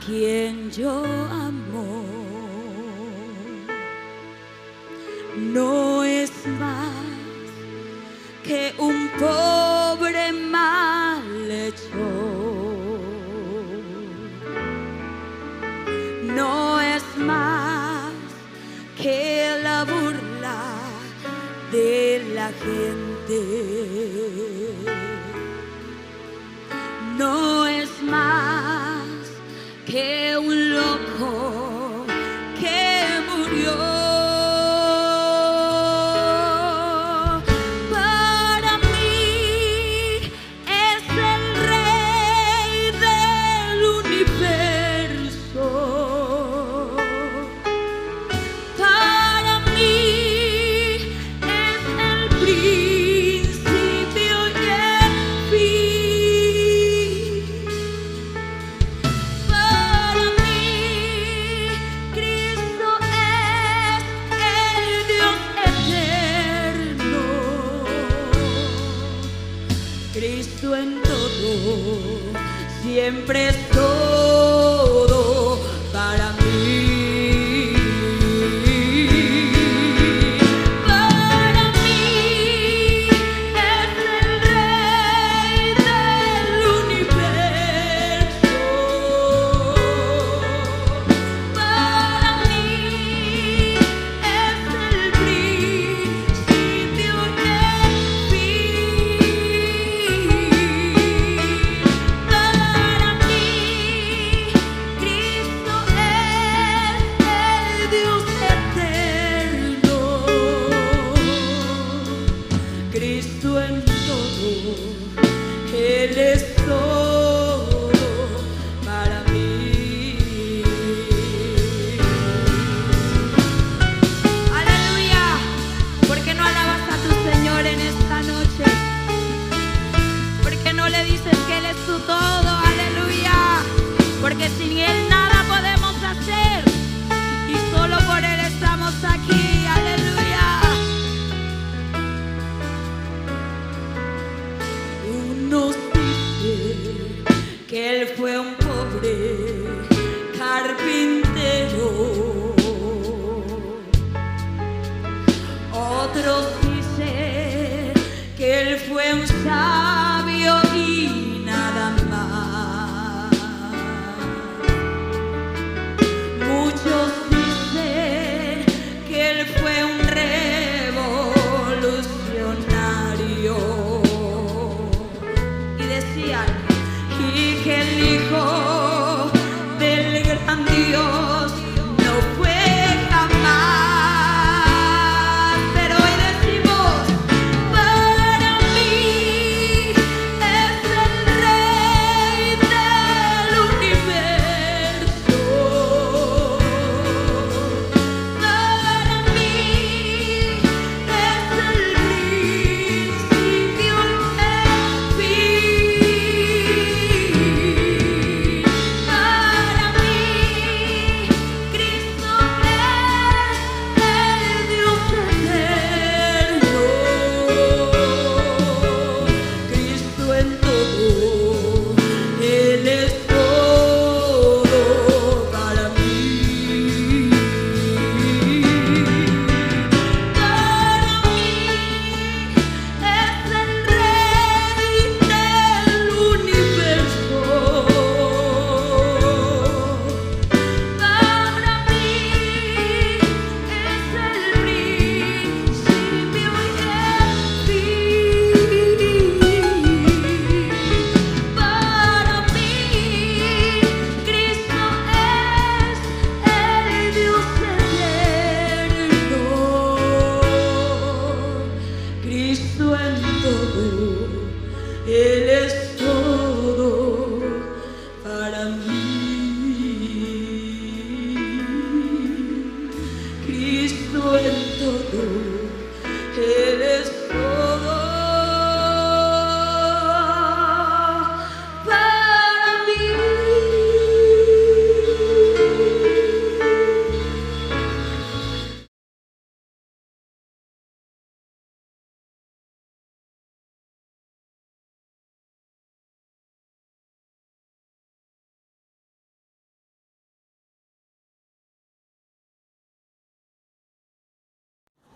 quien yo amo. No es más que un pobre malhechor. No es más que la burla de la gente. No es más que un loco que murió. Para mí es el rey del universo. Para mí es el principio y el fin. Para mí Cristo es el Dios eterno. Cristo en todo, siempre es todo para mí. Para mí es el rey del universo. Para mí es el principio y el fin. Para mí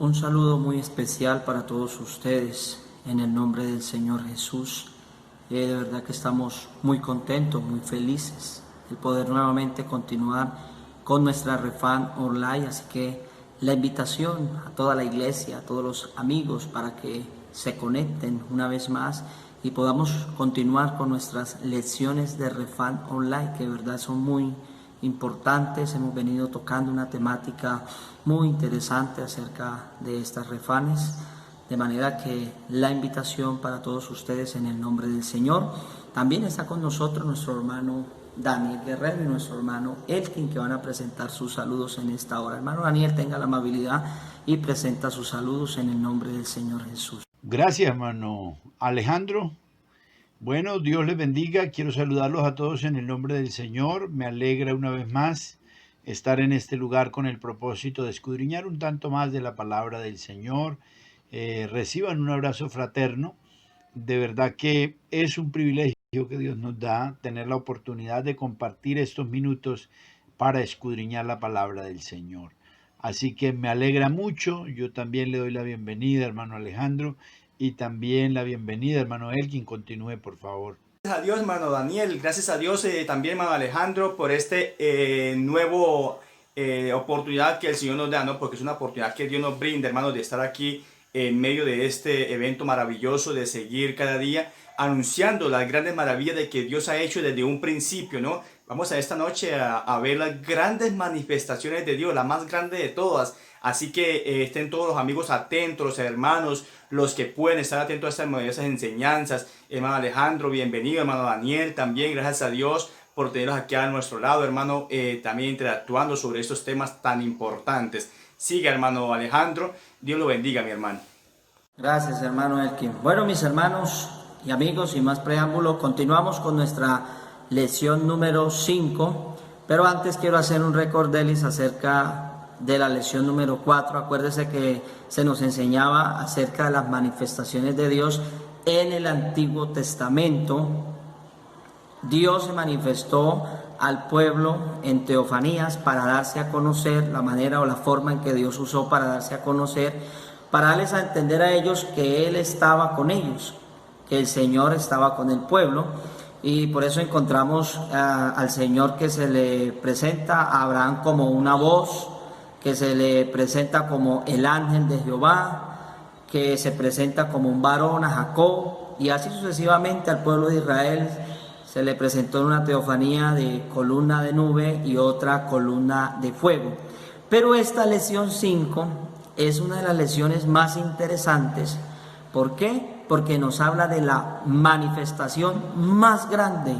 Un saludo muy especial para todos ustedes en el nombre del Señor Jesús. De verdad que estamos muy contentos, muy felices de poder nuevamente continuar con nuestra Refan online. Así que la invitación a toda la iglesia, a todos los amigos para que se conecten una vez más y podamos continuar con nuestras lecciones de Refan online, que de verdad son muy importantes. Hemos venido tocando una temática muy interesante acerca de estas refanes, de manera que la invitación para todos ustedes en el nombre del Señor. También está con nosotros nuestro hermano Daniel Guerrero y nuestro hermano Elkin, que van a presentar sus saludos en esta hora. Hermano Daniel, tenga la amabilidad y presenta sus saludos en el nombre del Señor Jesús. Gracias, hermano Alejandro. Bueno, Dios les bendiga. Quiero saludarlos a todos en el nombre del Señor. Me alegra una vez más estar en este lugar con el propósito de escudriñar un tanto más de la palabra del Señor. Reciban un abrazo fraterno. De verdad que es un privilegio que Dios nos da tener la oportunidad de compartir estos minutos para escudriñar la palabra del Señor. Así que me alegra mucho. Yo también le doy la bienvenida, hermano Alejandro, y también la bienvenida, hermano Elkin. Continúe, por favor. Gracias a Dios, hermano Daniel. Gracias a Dios también, hermano Alejandro, por este nuevo oportunidad que el Señor nos da, ¿no? Porque es una oportunidad que Dios nos brinda, hermano, de estar aquí en medio de este evento maravilloso, de seguir cada día anunciando las grandes maravillas de que Dios ha hecho desde un principio, ¿no? Vamos a esta noche a ver las grandes manifestaciones de Dios, la más grande de todas. Así que estén todos los amigos atentos, los hermanos, los que pueden estar atentos a estas maravillosas enseñanzas. Hermano Alejandro, bienvenido. Hermano Daniel, también gracias a Dios por tenerlos aquí a nuestro lado, hermano, también interactuando sobre estos temas tan importantes. Siga, hermano Alejandro. Dios lo bendiga, mi hermano. Gracias, hermano Elkin. Bueno, mis hermanos y amigos, sin más preámbulo, continuamos con nuestra lección número 5, pero antes quiero hacer un recordelis acerca de la lección número 4. Acuérdese que se nos enseñaba acerca de las manifestaciones de Dios en el Antiguo Testamento. Dios se manifestó al pueblo en teofanías para darse a conocer, la manera o la forma en que Dios usó para darse a conocer, para darles a entender a ellos que Él estaba con ellos, que el Señor estaba con el pueblo. Y por eso encontramos al Señor que se le presenta a Abraham como una voz, que se le presenta como el ángel de Jehová, que se presenta como un varón a Jacob, y así sucesivamente al pueblo de Israel se le presentó en una teofanía de columna de nube y otra columna de fuego. Pero esta lección 5 es una de las lecciones más interesantes. ¿Por qué? Porque nos habla de la manifestación más grande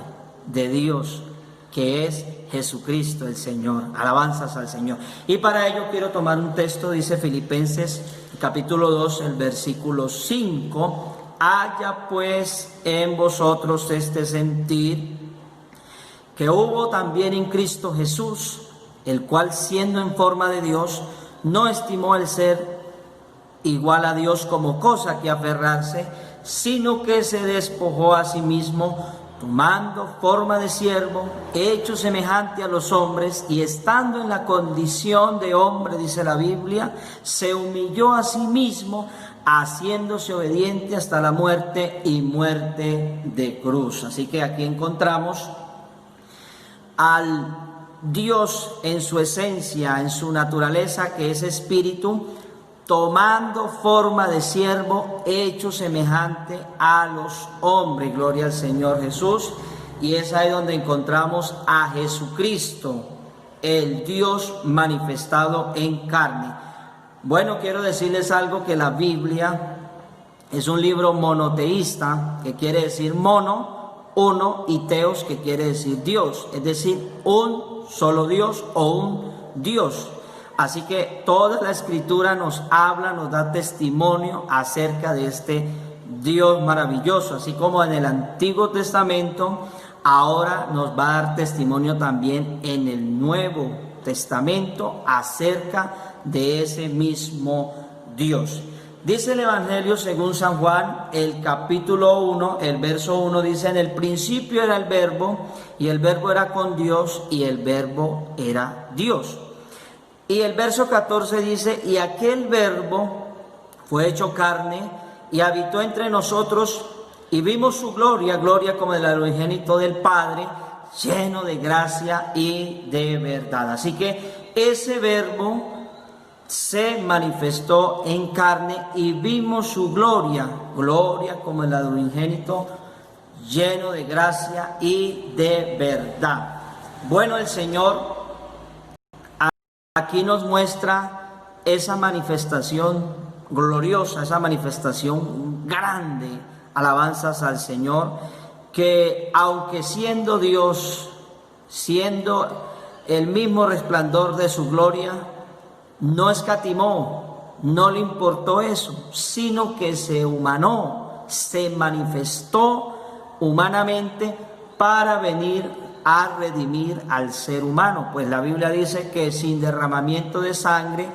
de Dios, que es Jesucristo el Señor. Alabanzas al Señor. Y para ello quiero tomar un texto, dice Filipenses capítulo 2, el versículo 5. Haya pues en vosotros este sentir que hubo también en Cristo Jesús, el cual siendo en forma de Dios, no estimó el ser igual a Dios como cosa que aferrarse, sino que se despojó a sí mismo, tomando forma de siervo, hecho semejante a los hombres, y estando en la condición de hombre, dice la Biblia, se humilló a sí mismo, haciéndose obediente hasta la muerte y muerte de cruz. Así que aquí encontramos al Dios en su esencia, en su naturaleza, que es espíritu, tomando forma de siervo, hecho semejante a los hombres. Gloria al Señor Jesús. Y es ahí donde encontramos a Jesucristo, el Dios manifestado en carne. Bueno, quiero decirles algo, que la Biblia es un libro monoteísta, que quiere decir mono, uno, y teos, que quiere decir Dios, es decir, un solo Dios o un Dios. Así que toda la Escritura nos habla, nos da testimonio acerca de este Dios maravilloso, así como en el Antiguo Testamento, ahora nos va a dar testimonio también en el Nuevo Testamento acerca de ese mismo Dios. Dice el Evangelio según San Juan, el capítulo 1, el verso 1, dice: en el principio era el Verbo, y el Verbo era con Dios, y el Verbo era Dios. Y el verso 14 dice, y aquel verbo fue hecho carne y habitó entre nosotros y vimos su gloria, gloria como del unigénito del Padre, lleno de gracia y de verdad. Así que ese verbo se manifestó en carne y vimos su gloria, gloria como el unigénito, lleno de gracia y de verdad. Bueno, el Señor aquí nos muestra esa manifestación gloriosa, esa manifestación grande, alabanzas al Señor, que aunque siendo Dios, siendo el mismo resplandor de su gloria, no escatimó, no le importó eso, sino que se humanó, se manifestó humanamente para venir a redimir al ser humano, pues la Biblia dice que sin derramamiento de sangre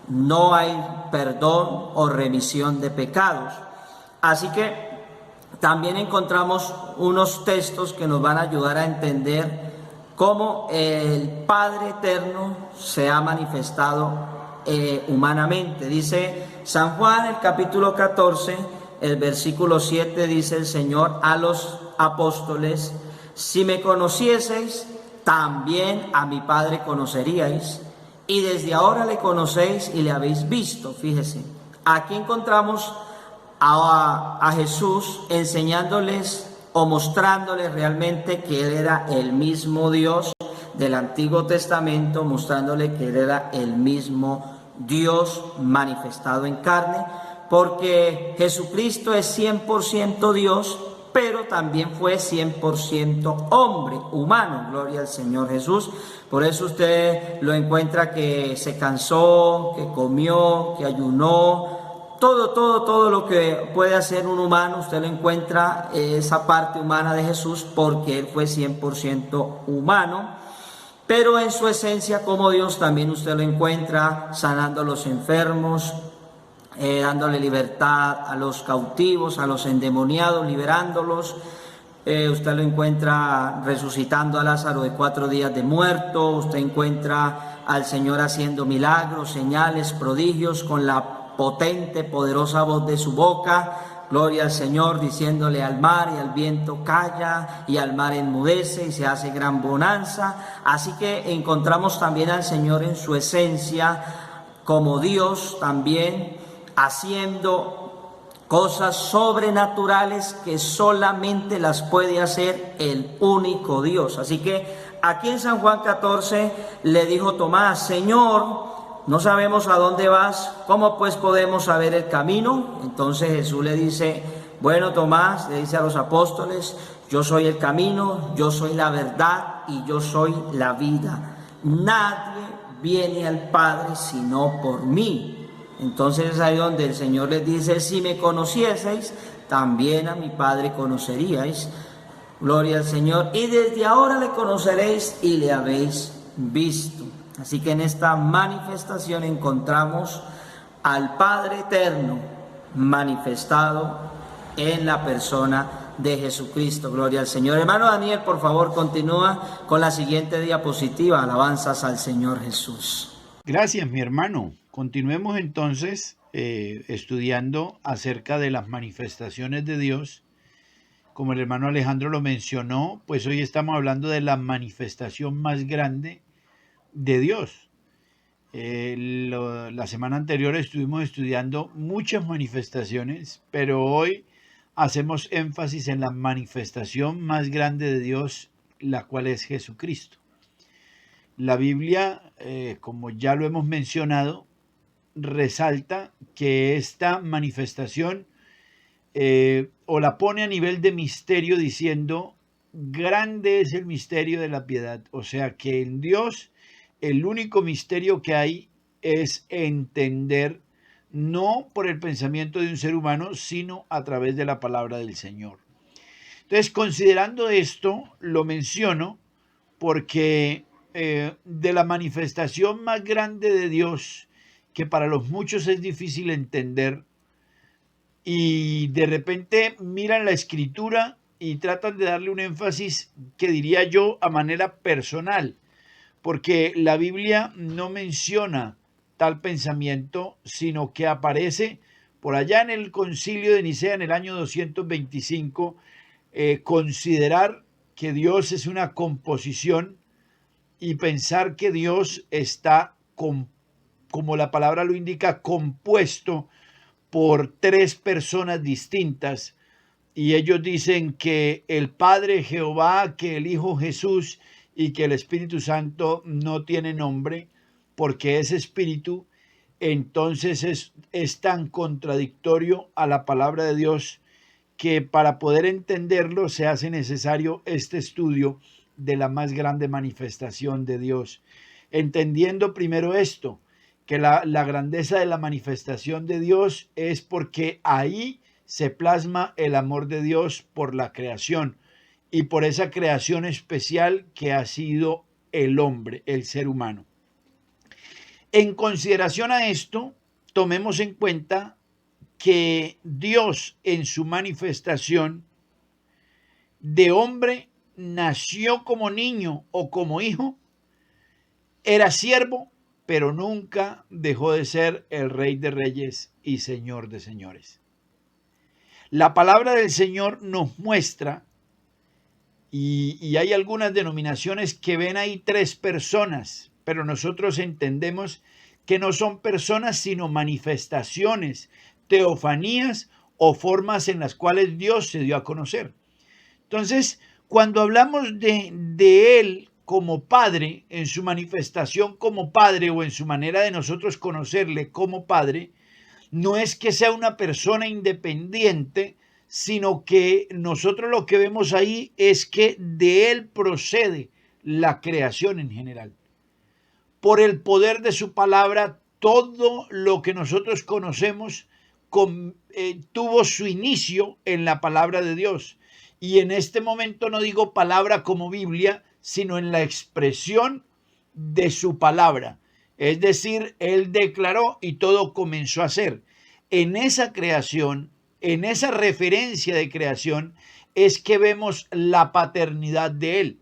no hay perdón o remisión de pecados. Así que también encontramos unos textos que nos van a ayudar a entender cómo el Padre Eterno se ha manifestado humanamente. Dice San Juan, el capítulo 14, el versículo 7, dice el Señor a los apóstoles: si me conocieseis, también a mi Padre conoceríais, y desde ahora le conocéis y le habéis visto. Fíjese, aquí encontramos a Jesús enseñándoles o mostrándoles realmente que Él era el mismo Dios del Antiguo Testamento, mostrándole que Él era el mismo Dios manifestado en carne, porque Jesucristo es 100% Dios, pero también fue 100% hombre, humano, gloria al Señor Jesús. Por eso usted lo encuentra que se cansó, que comió, que ayunó, todo lo que puede hacer un humano, usted lo encuentra, esa parte humana de Jesús, porque Él fue 100% humano, pero en su esencia como Dios también usted lo encuentra sanando a los enfermos, dándole libertad a los cautivos, a los endemoniados, liberándolos. Usted lo encuentra resucitando a Lázaro de 4 días de muerto. Usted encuentra al Señor haciendo milagros, señales, prodigios con la potente, poderosa voz de su boca. Gloria al Señor, diciéndole al mar y al viento: calla, y al mar enmudece y se hace gran bonanza. Así que encontramos también al Señor en su esencia como Dios, también haciendo cosas sobrenaturales que solamente las puede hacer el único Dios. Así que aquí en San Juan 14 le dijo Tomás: Señor, no sabemos a dónde vas, ¿cómo pues podemos saber el camino? Entonces Jesús le dice: bueno, Tomás, le dice a los apóstoles: yo soy el camino, yo soy la verdad y yo soy la vida. Nadie viene al Padre sino por mí. Entonces es ahí donde el Señor les dice: si me conocieseis, también a mi Padre conoceríais. Gloria al Señor. Y desde ahora le conoceréis y le habéis visto. Así que en esta manifestación encontramos al Padre Eterno manifestado en la persona de Jesucristo. Gloria al Señor. Hermano Daniel, por favor, continúa con la siguiente diapositiva. Alabanzas al Señor Jesús. Gracias, mi hermano. Continuemos entonces estudiando acerca de las manifestaciones de Dios. Como el hermano Alejandro lo mencionó, pues hoy estamos hablando de la manifestación más grande de Dios. La semana anterior estuvimos estudiando muchas manifestaciones, pero hoy hacemos énfasis en la manifestación más grande de Dios, la cual es Jesucristo. La Biblia, como ya lo hemos mencionado, resalta que esta manifestación o la pone a nivel de misterio, diciendo: grande es el misterio de la piedad. O sea que en Dios el único misterio que hay es entender, no por el pensamiento de un ser humano, sino a través de la palabra del Señor. Entonces, considerando esto, lo menciono porque de la manifestación más grande de Dios, que para los muchos es difícil entender, y de repente miran la Escritura y tratan de darle un énfasis que diría yo a manera personal, porque la Biblia no menciona tal pensamiento, sino que aparece por allá en el Concilio de Nicea en el año 225, considerar que Dios es una composición y pensar que Dios está, como la palabra lo indica, compuesto por tres personas distintas. Y ellos dicen que el Padre Jehová, que el Hijo Jesús y que el Espíritu Santo no tiene nombre porque es espíritu. Entonces es tan contradictorio a la palabra de Dios que para poder entenderlo se hace necesario este estudio de la más grande manifestación de Dios. Entendiendo primero esto, que la grandeza de la manifestación de Dios es porque ahí se plasma el amor de Dios por la creación y por esa creación especial que ha sido el hombre, el ser humano. En consideración a esto, tomemos en cuenta que Dios en su manifestación de hombre nació como niño o como hijo, era siervo, pero nunca dejó de ser el Rey de Reyes y Señor de Señores. La palabra del Señor nos muestra, y hay algunas denominaciones que ven ahí tres personas, pero nosotros entendemos que no son personas sino manifestaciones, teofanías o formas en las cuales Dios se dio a conocer. Entonces, cuando hablamos de Él como Padre, en su manifestación como Padre o en su manera de nosotros conocerle como Padre, no es que sea una persona independiente, sino que nosotros lo que vemos ahí es que de Él procede la creación en general. Por el poder de su palabra, todo lo que nosotros conocemos tuvo su inicio en la palabra de Dios. Y en este momento no digo palabra como Biblia, sino en la expresión de su palabra. Es decir, Él declaró y todo comenzó a ser. En esa creación, en esa referencia de creación, es que vemos la paternidad de Él.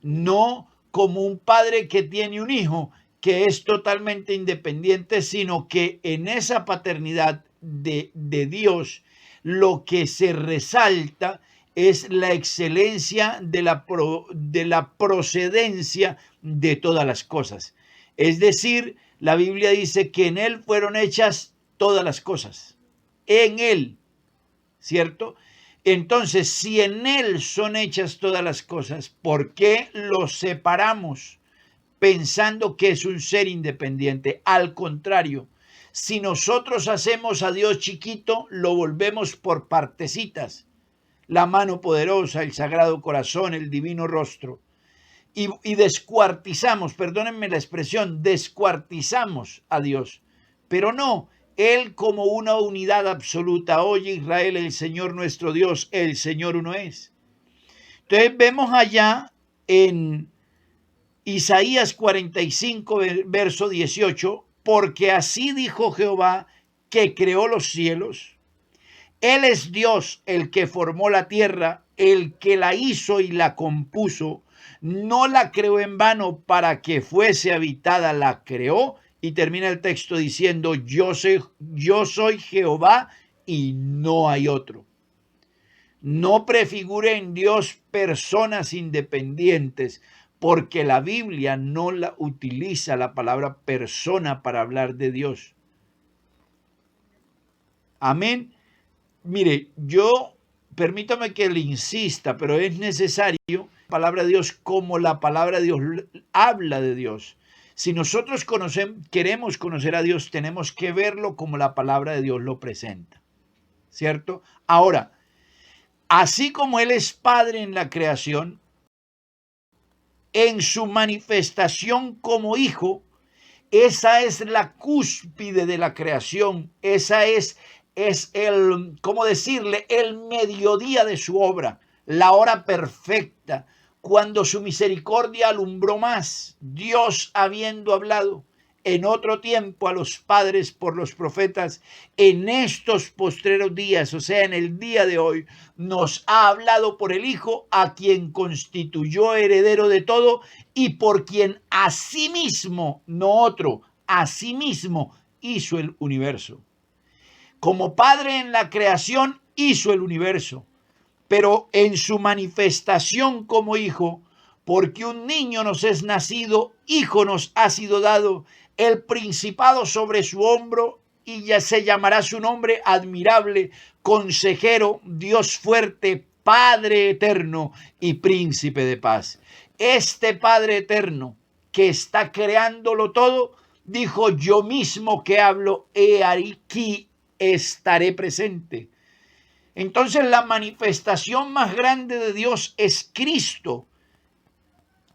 No como un padre que tiene un hijo que es totalmente independiente, sino que en esa paternidad de Dios lo que se resalta es la excelencia de la procedencia de todas las cosas. Es decir, la Biblia dice que en Él fueron hechas todas las cosas. En Él, ¿cierto? Entonces, si en Él son hechas todas las cosas, ¿por qué los separamos pensando que es un ser independiente? Al contrario, si nosotros hacemos a Dios chiquito, lo volvemos por partecitas. La mano poderosa, el sagrado corazón, el divino rostro. Y descuartizamos, perdónenme la expresión, descuartizamos a Dios. Pero no, Él como una unidad absoluta. Oye Israel, el Señor nuestro Dios, el Señor uno es. Entonces vemos allá en Isaías 45, verso 18, porque así dijo Jehová que creó los cielos. Él es Dios, el que formó la tierra, el que la hizo y la compuso. No la creó en vano para que fuese habitada, la creó. Y termina el texto diciendo, yo soy Jehová y no hay otro. No prefigure en Dios personas independientes, porque la Biblia no la utiliza la palabra persona para hablar de Dios. Amén. Mire, permítame que le insista, pero es necesario la palabra de Dios como la palabra de Dios habla de Dios. Si nosotros queremos conocer a Dios, tenemos que verlo como la palabra de Dios lo presenta, ¿cierto? Ahora, así como Él es Padre en la creación, en su manifestación como Hijo, esa es la cúspide de la creación, esa es el, ¿cómo decirle?, el mediodía de su obra, la hora perfecta, cuando su misericordia alumbró más, Dios habiendo hablado, en otro tiempo a los padres por los profetas, en estos postreros días, o sea, en el día de hoy, nos ha hablado por el Hijo, a quien constituyó heredero de todo y por quien asimismo, no otro, asimismo hizo el universo. Como Padre en la creación hizo el universo, pero en su manifestación como Hijo, porque un niño nos es nacido, hijo nos ha sido dado, el principado sobre su hombro, y ya se llamará su nombre admirable, consejero, Dios fuerte, Padre eterno y príncipe de paz. Este Padre eterno que está creándolo todo, dijo: yo mismo que hablo, he aquí estaré presente. Entonces la manifestación más grande de Dios es Cristo.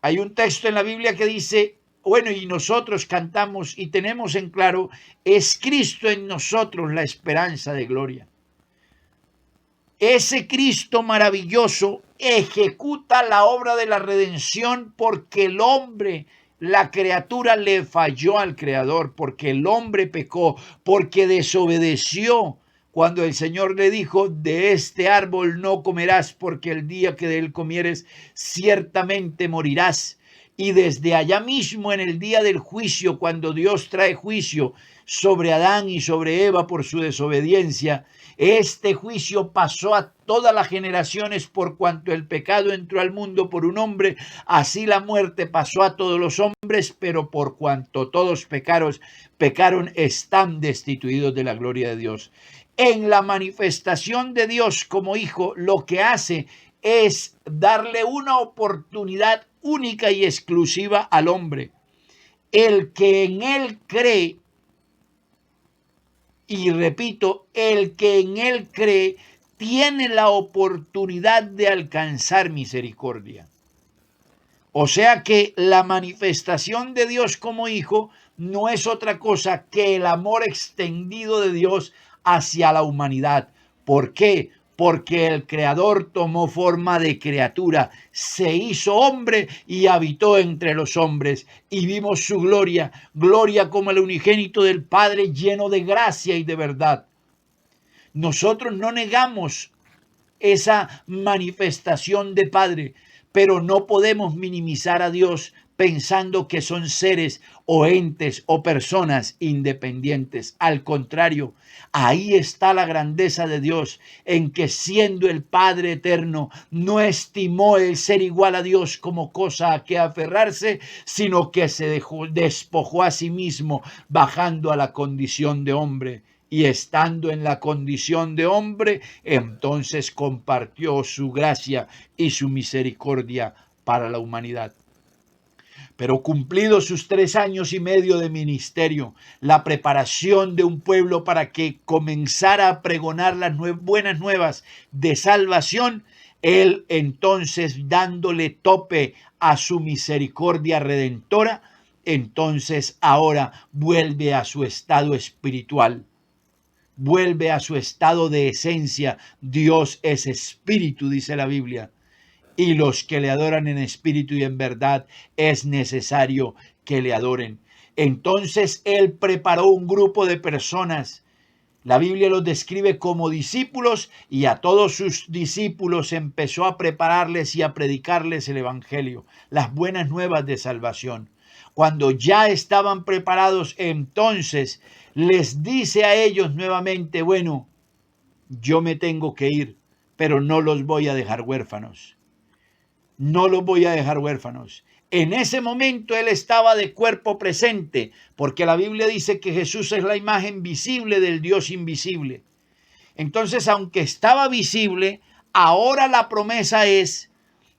Hay un texto en la Biblia que dice, bueno, y nosotros cantamos y tenemos en claro, es Cristo en nosotros la esperanza de gloria. Ese Cristo maravilloso ejecuta la obra de la redención porque el hombre, la criatura, le falló al Creador, porque el hombre pecó, porque desobedeció. Cuando el Señor le dijo, de este árbol no comerás, porque el día que de él comieres, ciertamente morirás. Y desde allá mismo, en el día del juicio, cuando Dios trae juicio sobre Adán y sobre Eva por su desobediencia, este juicio pasó a todas las generaciones por cuanto el pecado entró al mundo por un hombre, así la muerte pasó a todos los hombres, pero por cuanto todos pecaron, están destituidos de la gloria de Dios. En la manifestación de Dios como Hijo, lo que hace es darle una oportunidad única y exclusiva al hombre. El que en él cree, y repito, el que en él cree, tiene la oportunidad de alcanzar misericordia. O sea que la manifestación de Dios como Hijo no es otra cosa que el amor extendido de Dios hacia la humanidad. ¿Por qué? Porque el Creador tomó forma de criatura, se hizo hombre y habitó entre los hombres, y vimos su gloria, gloria como el unigénito del Padre, lleno de gracia y de verdad. Nosotros no negamos esa manifestación de Padre, pero no podemos minimizar a Dios pensando que son seres o entes o personas independientes. Al contrario, ahí está la grandeza de Dios, en que siendo el Padre eterno, no estimó el ser igual a Dios como cosa a que aferrarse, sino que se despojó a sí mismo, bajando a la condición de hombre. Y estando en la condición de hombre, entonces compartió su gracia y su misericordia para la humanidad. Pero cumplidos sus 3 años y medio de ministerio, la preparación de un pueblo para que comenzara a pregonar las buenas nuevas de salvación, él entonces, dándole tope a su misericordia redentora, entonces ahora vuelve a su estado espiritual. Vuelve a su estado de esencia. Dios es espíritu, dice la Biblia. Y los que le adoran en espíritu y en verdad es necesario que le adoren. Entonces él preparó un grupo de personas. La Biblia los describe como discípulos y a todos sus discípulos empezó a prepararles y a predicarles el evangelio, las buenas nuevas de salvación. Cuando ya estaban preparados, entonces les dice a ellos nuevamente, bueno, yo me tengo que ir, pero no los voy a dejar huérfanos. No los voy a dejar huérfanos. En ese momento él estaba de cuerpo presente, porque la Biblia dice que Jesús es la imagen visible del Dios invisible. Entonces, aunque estaba visible, ahora la promesa es,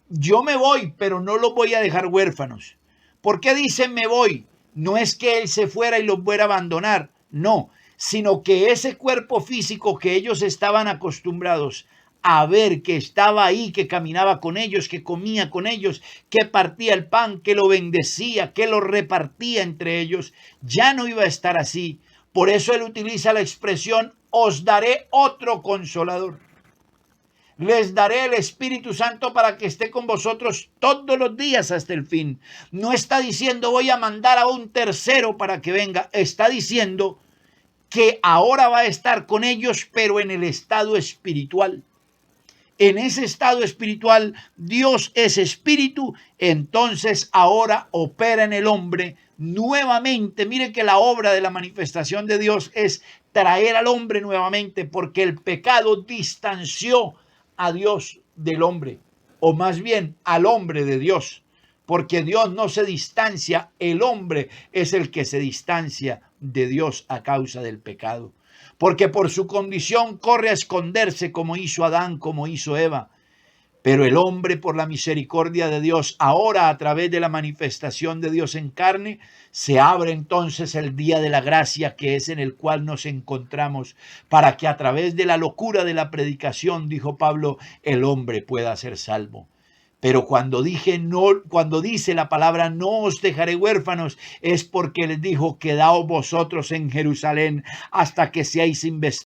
yo me voy, pero no los voy a dejar huérfanos. ¿Por qué dice me voy? No es que él se fuera y los fuera a abandonar, no, sino que ese cuerpo físico que ellos estaban acostumbrados a ver, que estaba ahí, que caminaba con ellos, que comía con ellos, que partía el pan, que lo bendecía, que lo repartía entre ellos, ya no iba a estar así. Por eso él utiliza la expresión, os daré otro consolador. les daré el Espíritu Santo para que esté con vosotros todos los días hasta el fin. No está diciendo voy a mandar a un tercero para que venga. Está diciendo que ahora va a estar con ellos, pero en el estado espiritual. En ese estado espiritual, Dios es espíritu, entonces ahora opera en el hombre nuevamente. Mire que la obra de la manifestación de Dios es traer al hombre nuevamente, porque el pecado distanció a Dios del hombre, o más bien al hombre de Dios, porque Dios no se distancia, el hombre es el que se distancia de Dios a causa del pecado, porque por su condición corre a esconderse como hizo Adán, como hizo Eva. Pero el hombre, por la misericordia de Dios, ahora a través de la manifestación de Dios en carne, se abre entonces el día de la gracia, que es en el cual nos encontramos, para que a través de la locura de la predicación, dijo Pablo, el hombre pueda ser salvo. Pero cuando dice la palabra no os dejaré huérfanos, es porque les dijo, quedaos vosotros en Jerusalén hasta que seáis investidos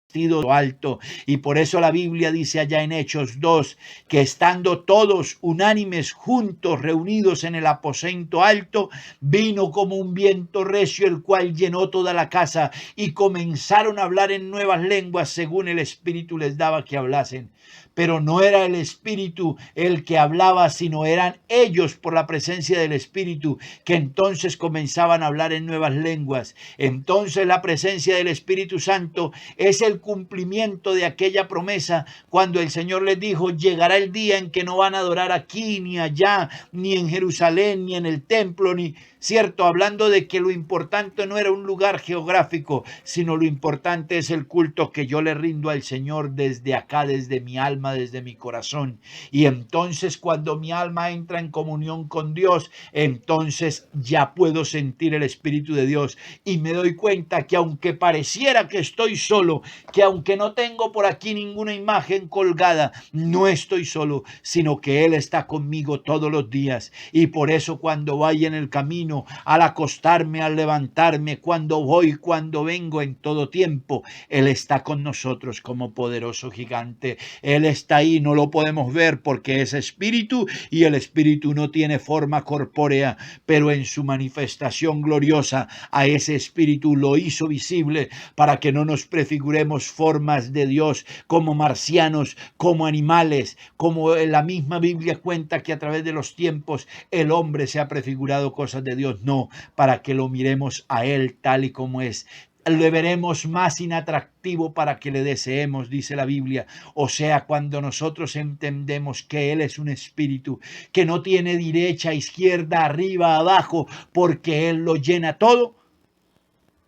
alto. Y por eso la Biblia dice allá en Hechos 2 que estando todos unánimes juntos reunidos en el aposento alto, vino como un viento recio el cual llenó toda la casa y comenzaron a hablar en nuevas lenguas según el Espíritu les daba que hablasen. Pero no era el Espíritu el que hablaba, sino eran ellos por la presencia del Espíritu, que entonces comenzaban a hablar en nuevas lenguas. Entonces la presencia del Espíritu Santo es el cumplimiento de aquella promesa cuando el Señor les dijo, llegará el día en que no van a adorar aquí, ni allá, ni en Jerusalén, ni en el templo, ni... Cierto, hablando de que lo importante no era un lugar geográfico, sino lo importante es el culto que yo le rindo al Señor desde acá, desde mi alma, desde mi corazón. Y entonces cuando mi alma entra en comunión con Dios, entonces ya puedo sentir el Espíritu de Dios y me doy cuenta que aunque pareciera que estoy solo, que aunque no tengo por aquí ninguna imagen colgada, no estoy solo, sino que Él está conmigo todos los días. Y por eso cuando vaya en el camino, al acostarme, al levantarme, cuando voy, cuando vengo, en todo tiempo, Él está con nosotros como poderoso gigante. Él está ahí, no lo podemos ver porque es espíritu y el espíritu no tiene forma corpórea, pero en su manifestación gloriosa a ese espíritu lo hizo visible para que no nos prefiguremos formas de Dios como marcianos, como animales, como la misma Biblia cuenta que a través de los tiempos el hombre se ha prefigurado cosas de Dios. No, para que lo miremos a Él tal y como es. Le veremos más inatractivo para que le deseemos, dice la Biblia. O sea, cuando nosotros entendemos que Él es un espíritu, que no tiene derecha, izquierda, arriba, abajo, porque Él lo llena todo,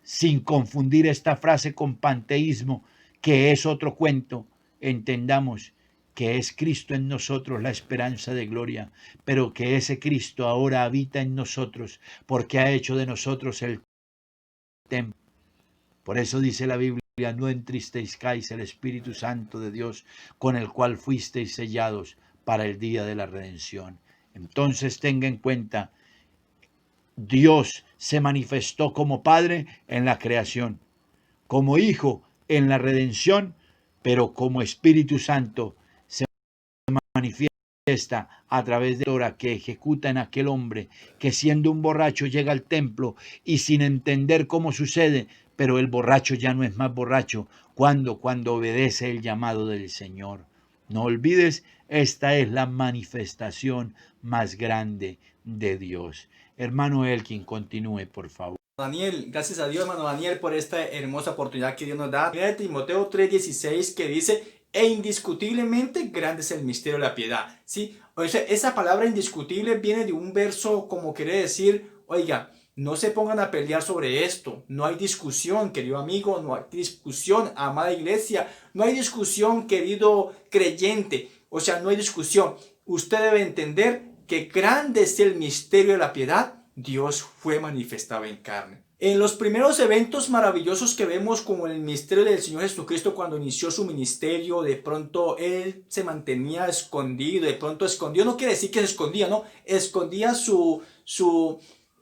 sin confundir esta frase con panteísmo, que es otro cuento, entendamos que es Cristo en nosotros la esperanza de gloria, pero que ese Cristo ahora habita en nosotros porque ha hecho de nosotros el templo. Por eso dice la Biblia, no entristezcáis el Espíritu Santo de Dios con el cual fuisteis sellados para el día de la redención. Entonces tenga en cuenta, Dios se manifestó como Padre en la creación, como Hijo en la redención, pero como Espíritu Santo manifiesta a través de la obra que ejecuta en aquel hombre que siendo un borracho llega al templo y sin entender cómo sucede, pero el borracho ya no es más borracho cuando obedece el llamado del Señor. No olvides, esta es la manifestación más grande de Dios. Hermano Elkin, continúe, por favor. Daniel, gracias a Dios, hermano Daniel, por esta hermosa oportunidad que Dios nos da. Mira Timoteo 3:16 que dice, e indiscutiblemente grande es el misterio de la piedad. ¿Sí? O sea, esa palabra indiscutible viene de un verso como quiere decir, oiga, no se pongan a pelear sobre esto. No hay discusión, querido amigo, no hay discusión, amada iglesia, no hay discusión, querido creyente. O sea, no hay discusión. Usted debe entender que grande es el misterio de la piedad. Dios fue manifestado en carne. En los primeros eventos maravillosos que vemos como el misterio del Señor Jesucristo cuando inició su ministerio, de pronto Él se mantenía escondido, de pronto escondido, no quiere decir que se escondía, no, escondía su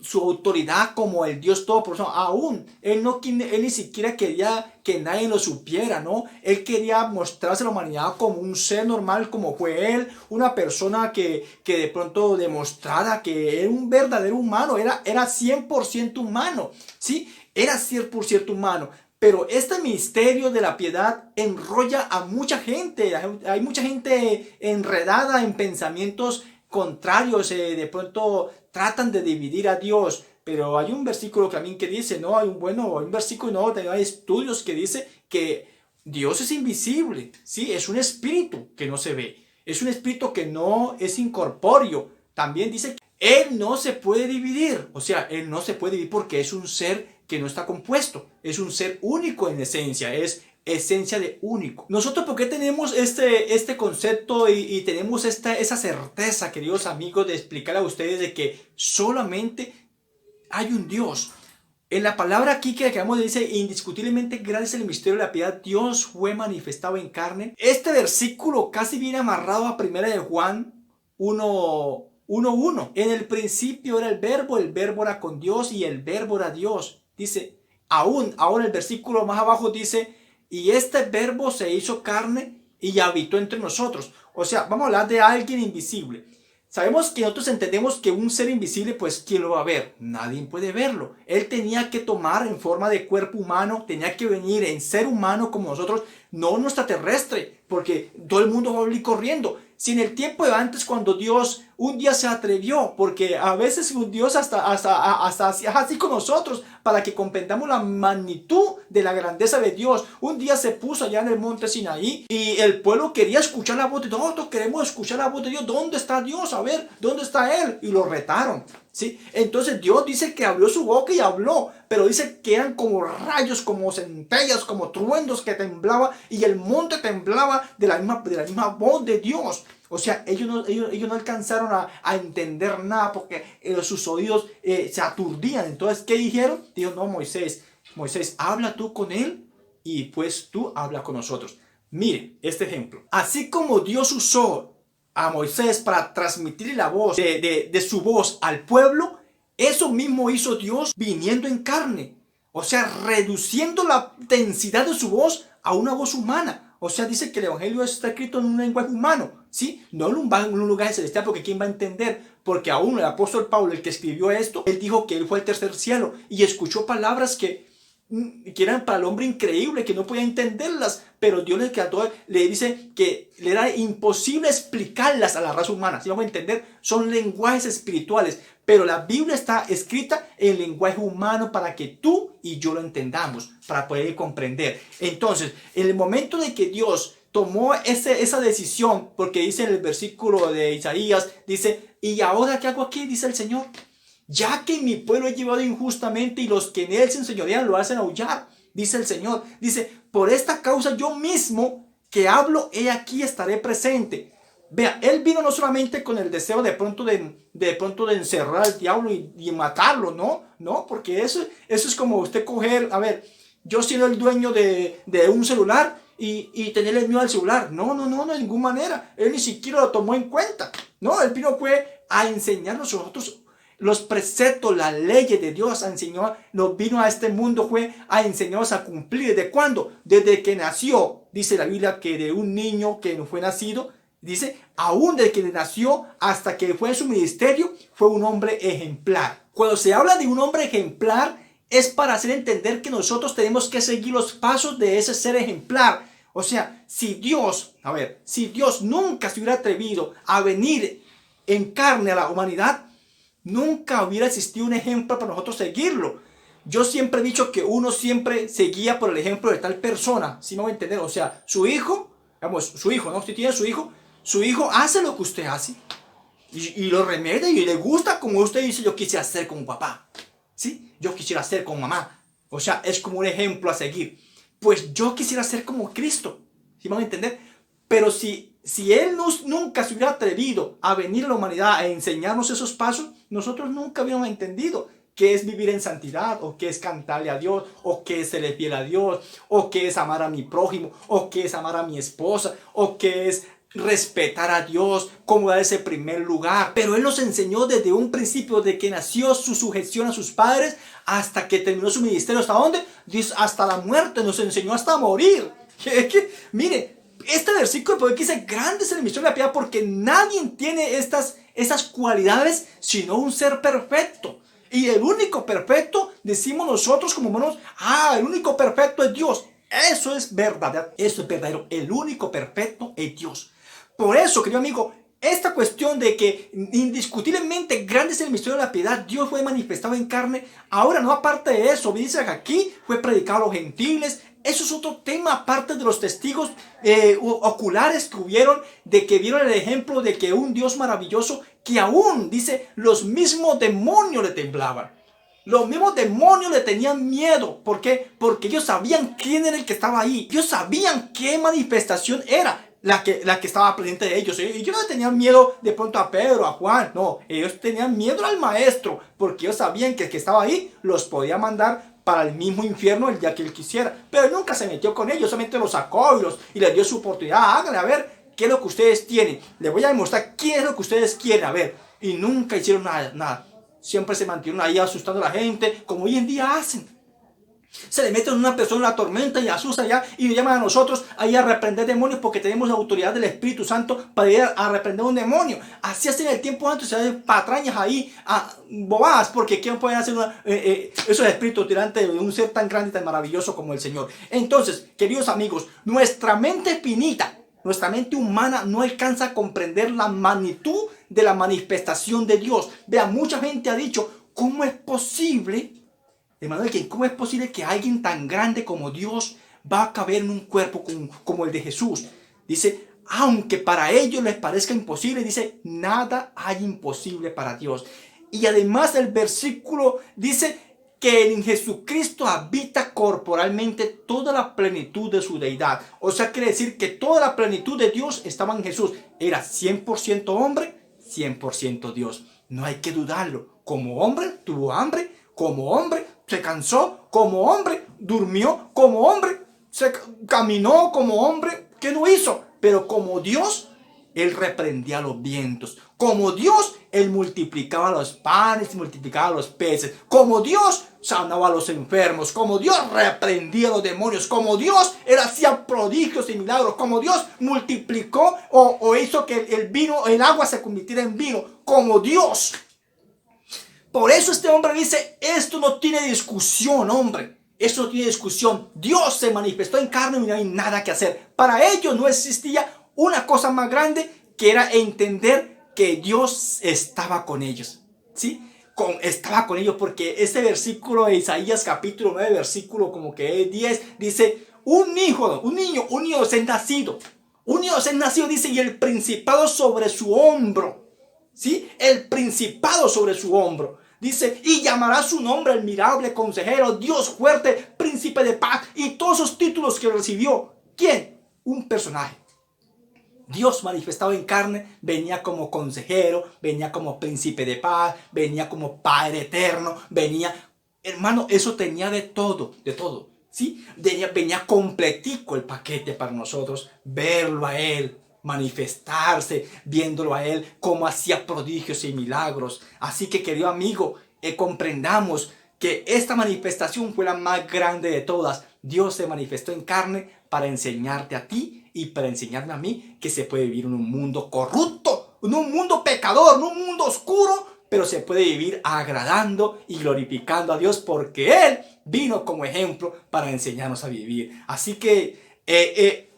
su autoridad como el Dios Todopoderoso. Aún, él ni siquiera quería que nadie lo supiera, ¿no? Él quería mostrarse a la humanidad como un ser normal, como fue él, una persona que de pronto demostrara que era un verdadero humano, era 100% humano, ¿sí? Era 100% humano. Pero este misterio de la piedad enrolla a mucha gente. Hay mucha gente enredada en pensamientos contrarios. De pronto tratan de dividir a Dios. Pero hay un versículo también que dice, ¿no? Hay un versículo, no, hay estudios que dice que Dios es invisible, ¿sí? Es un espíritu que no se ve. Es un espíritu que no es incorpóreo. También dice que Él no se puede dividir. O sea, Él no se puede dividir porque es un ser que no está compuesto, es un ser único en esencia, es esencia de único. Nosotros, ¿por qué tenemos este concepto y tenemos esa certeza, queridos amigos, de explicar a ustedes de que solamente hay un Dios? En la palabra aquí que acabamos de decir, indiscutiblemente gracias al misterio de la piedad, Dios fue manifestado en carne. Este versículo casi viene amarrado a 1 de Juan 1:1. En el principio era el verbo era con Dios y el verbo era Dios. Dice, ahora el versículo más abajo dice, y este verbo se hizo carne y habitó entre nosotros. O sea, vamos a hablar de alguien invisible. Sabemos que nosotros entendemos que un ser invisible, pues, ¿quién lo va a ver? Nadie puede verlo. Él tenía que tomar en forma de cuerpo humano, tenía que venir en ser humano como nosotros, no un extraterrestre, porque todo el mundo va a venir corriendo. Si en el tiempo de antes, cuando Dios un día se atrevió, porque a veces un Dios hasta así con nosotros, para que comprendamos la magnitud de la grandeza de Dios. Un día se puso allá en el monte Sinaí y el pueblo quería escuchar la voz de Dios. Nosotros queremos escuchar la voz de Dios. ¿Dónde está Dios? A ver, ¿dónde está Él? Y lo retaron, ¿sí? Entonces Dios dice que abrió su boca y habló, pero dice que eran como rayos, como centellas, como truendos que temblaba, y el monte temblaba de la misma voz de Dios. O sea, ellos no alcanzaron a entender nada porque sus oídos se aturdían. Entonces, ¿qué dijeron? Dijo, no, Moisés, habla tú con él y pues tú habla con nosotros. Mire este ejemplo. Así como Dios usó a Moisés para transmitirle la voz de su voz al pueblo, eso mismo hizo Dios viniendo en carne. O sea, reduciendo la densidad de su voz a una voz humana. O sea, dice que el evangelio está escrito en un lenguaje humano, ¿sí? No en un lugar celestial, porque ¿quién va a entender? Porque aún el apóstol Pablo, el que escribió esto, él dijo que él fue al tercer cielo y escuchó palabras que eran para el hombre increíble, que no podía entenderlas, pero Dios le dice que le era imposible explicarlas a la raza humana. Si vamos a entender, son lenguajes espirituales, pero la Biblia está escrita en lenguaje humano para que tú y yo lo entendamos, para poder comprender. Entonces, en el momento de que Dios tomó esa decisión, porque dice en el versículo de Isaías, dice, ¿y ahora qué hago aquí? Dice el Señor. Ya que mi pueblo es llevado injustamente y los que en él se enseñorean lo hacen aullar, dice el Señor. Dice, por esta causa yo mismo que hablo, he aquí estaré presente. Vea, él vino no solamente con el deseo de pronto de encerrar al diablo y matarlo, no, porque eso es como usted coger, a ver, yo siendo el dueño de un celular y tenerle miedo al celular. No, de ninguna manera. Él ni siquiera lo tomó en cuenta. No, él vino fue a enseñarnos a nosotros los preceptos, las leyes de Dios. Nos vino a este mundo fue a enseñarnos a cumplir. ¿Desde cuándo? Desde que nació. Dice la Biblia que de un niño que no fue nacido, dice, aún desde que nació hasta que fue en su ministerio, fue un hombre ejemplar. Cuando se habla de un hombre ejemplar, es para hacer entender que nosotros tenemos que seguir los pasos de ese ser ejemplar. O sea, si Dios nunca se hubiera atrevido a venir en carne a la humanidad, nunca hubiera existido un ejemplo para nosotros seguirlo. Yo siempre he dicho que uno siempre se guía por el ejemplo de tal persona. ¿Sí me voy a entender? O sea, su hijo, ¿no? Si tiene su hijo hace lo que usted hace. Y lo remedia y le gusta como usted dice, yo quisiera ser como papá. ¿Sí? Yo quisiera ser como mamá. O sea, es como un ejemplo a seguir. Pues yo quisiera ser como Cristo. ¿Sí me van a entender? Pero si Él nunca se hubiera atrevido a venir a la humanidad a enseñarnos esos pasos, nosotros nunca hubiéramos entendido qué es vivir en santidad, o qué es cantarle a Dios, o qué es serle fiel a Dios, o qué es amar a mi prójimo, o qué es amar a mi esposa, o qué es respetar a Dios, cómo dar ese primer lugar. Pero Él nos enseñó desde un principio, de que nació su sujeción a sus padres hasta que terminó su ministerio. ¿Hasta dónde? Dice, hasta la muerte. Nos enseñó hasta morir. Mire, este versículo porque dice, grande es el misterio de la piedad, porque nadie tiene esas cualidades sino un ser perfecto. Y el único perfecto, decimos nosotros como humanos, el único perfecto es Dios. Eso es verdad, eso es verdadero. El único perfecto es Dios. Por eso, querido amigo, esta cuestión de que indiscutiblemente grande es el misterio de la piedad, Dios fue manifestado en carne. Ahora, no aparte de eso, dice que aquí fue predicado a los gentiles. Eso es otro tema, aparte de los testigos oculares que hubieron, de que vieron el ejemplo de que un Dios maravilloso, que aún, dice, los mismos demonios le temblaban. Los mismos demonios le tenían miedo. ¿Por qué? Porque ellos sabían quién era el que estaba ahí. Ellos sabían qué manifestación era la que estaba presente de ellos. Ellos no tenían miedo de pronto a Pedro, a Juan. No, ellos tenían miedo al maestro, porque ellos sabían que el que estaba ahí los podía mandar para el mismo infierno el día que él quisiera. Pero él nunca se metió con ellos, solamente los sacó y les dio su oportunidad. Háganle a ver qué es lo que ustedes tienen. Les voy a demostrar qué es lo que ustedes quieren, a ver. Y nunca hicieron nada. Siempre se mantuvieron ahí asustando a la gente, como hoy en día hacen. Se le meten a una persona en la tormenta y asusta ya y le llaman a nosotros ahí a reprender demonios, porque tenemos la autoridad del Espíritu Santo para ir a reprender un demonio. Así hacen el tiempo antes, se hacen patrañas ahí, bobadas, porque ¿quién puede hacer esos espíritus delante de un ser tan grande y tan maravilloso como el Señor? Entonces, queridos amigos, nuestra mente finita, nuestra mente humana no alcanza a comprender la magnitud de la manifestación de Dios. Vea, mucha gente ha dicho, ¿cómo es posible? Hermano, ¿cómo es posible que alguien tan grande como Dios va a caber en un cuerpo como el de Jesús? Dice, aunque para ellos les parezca imposible, dice, nada hay imposible para Dios. Y además el versículo dice que en Jesucristo habita corporalmente toda la plenitud de su deidad. O sea, quiere decir que toda la plenitud de Dios estaba en Jesús. Era 100% hombre, 100% Dios. No hay que dudarlo. Como hombre tuvo hambre, como hombre se cansó, como hombre durmió, como hombre se caminó, como hombre, ¿qué no hizo? Pero como Dios, Él reprendía los vientos. Como Dios, Él multiplicaba los panes y multiplicaba los peces. Como Dios, sanaba a los enfermos. Como Dios, reprendía a los demonios. Como Dios, Él hacía prodigios y milagros. Como Dios, multiplicó o hizo que el agua se convirtiera en vino. Como Dios. Por eso este hombre dice, esto no tiene discusión, hombre. Esto no tiene discusión. Dios se manifestó en carne y no hay nada que hacer. Para ellos no existía una cosa más grande, que era entender que Dios estaba con ellos. ¿Sí? Estaba con ellos, porque este versículo de Isaías capítulo 9, versículo como que es 10, dice, un niño es nacido. Un niño es nacido, dice, y el principado sobre su hombro. ¿Sí? El principado sobre su hombro. Dice, y llamará su nombre admirable, consejero, Dios fuerte, príncipe de paz, y todos esos títulos que recibió. ¿Quién? Un personaje. Dios manifestado en carne venía como consejero, venía como príncipe de paz, venía como Padre eterno, hermano, eso tenía de todo, ¿sí? Venía completico el paquete para nosotros, verlo a Él, manifestarse, viéndolo a Él, cómo hacía prodigios y milagros. Así que, querido amigo, comprendamos que esta manifestación fue la más grande de todas. Dios se manifestó en carne para enseñarte a ti y para enseñarme a mí que se puede vivir en un mundo corrupto, en un mundo pecador, en un mundo oscuro, pero se puede vivir agradando y glorificando a Dios, porque Él vino como ejemplo para enseñarnos a vivir. Así que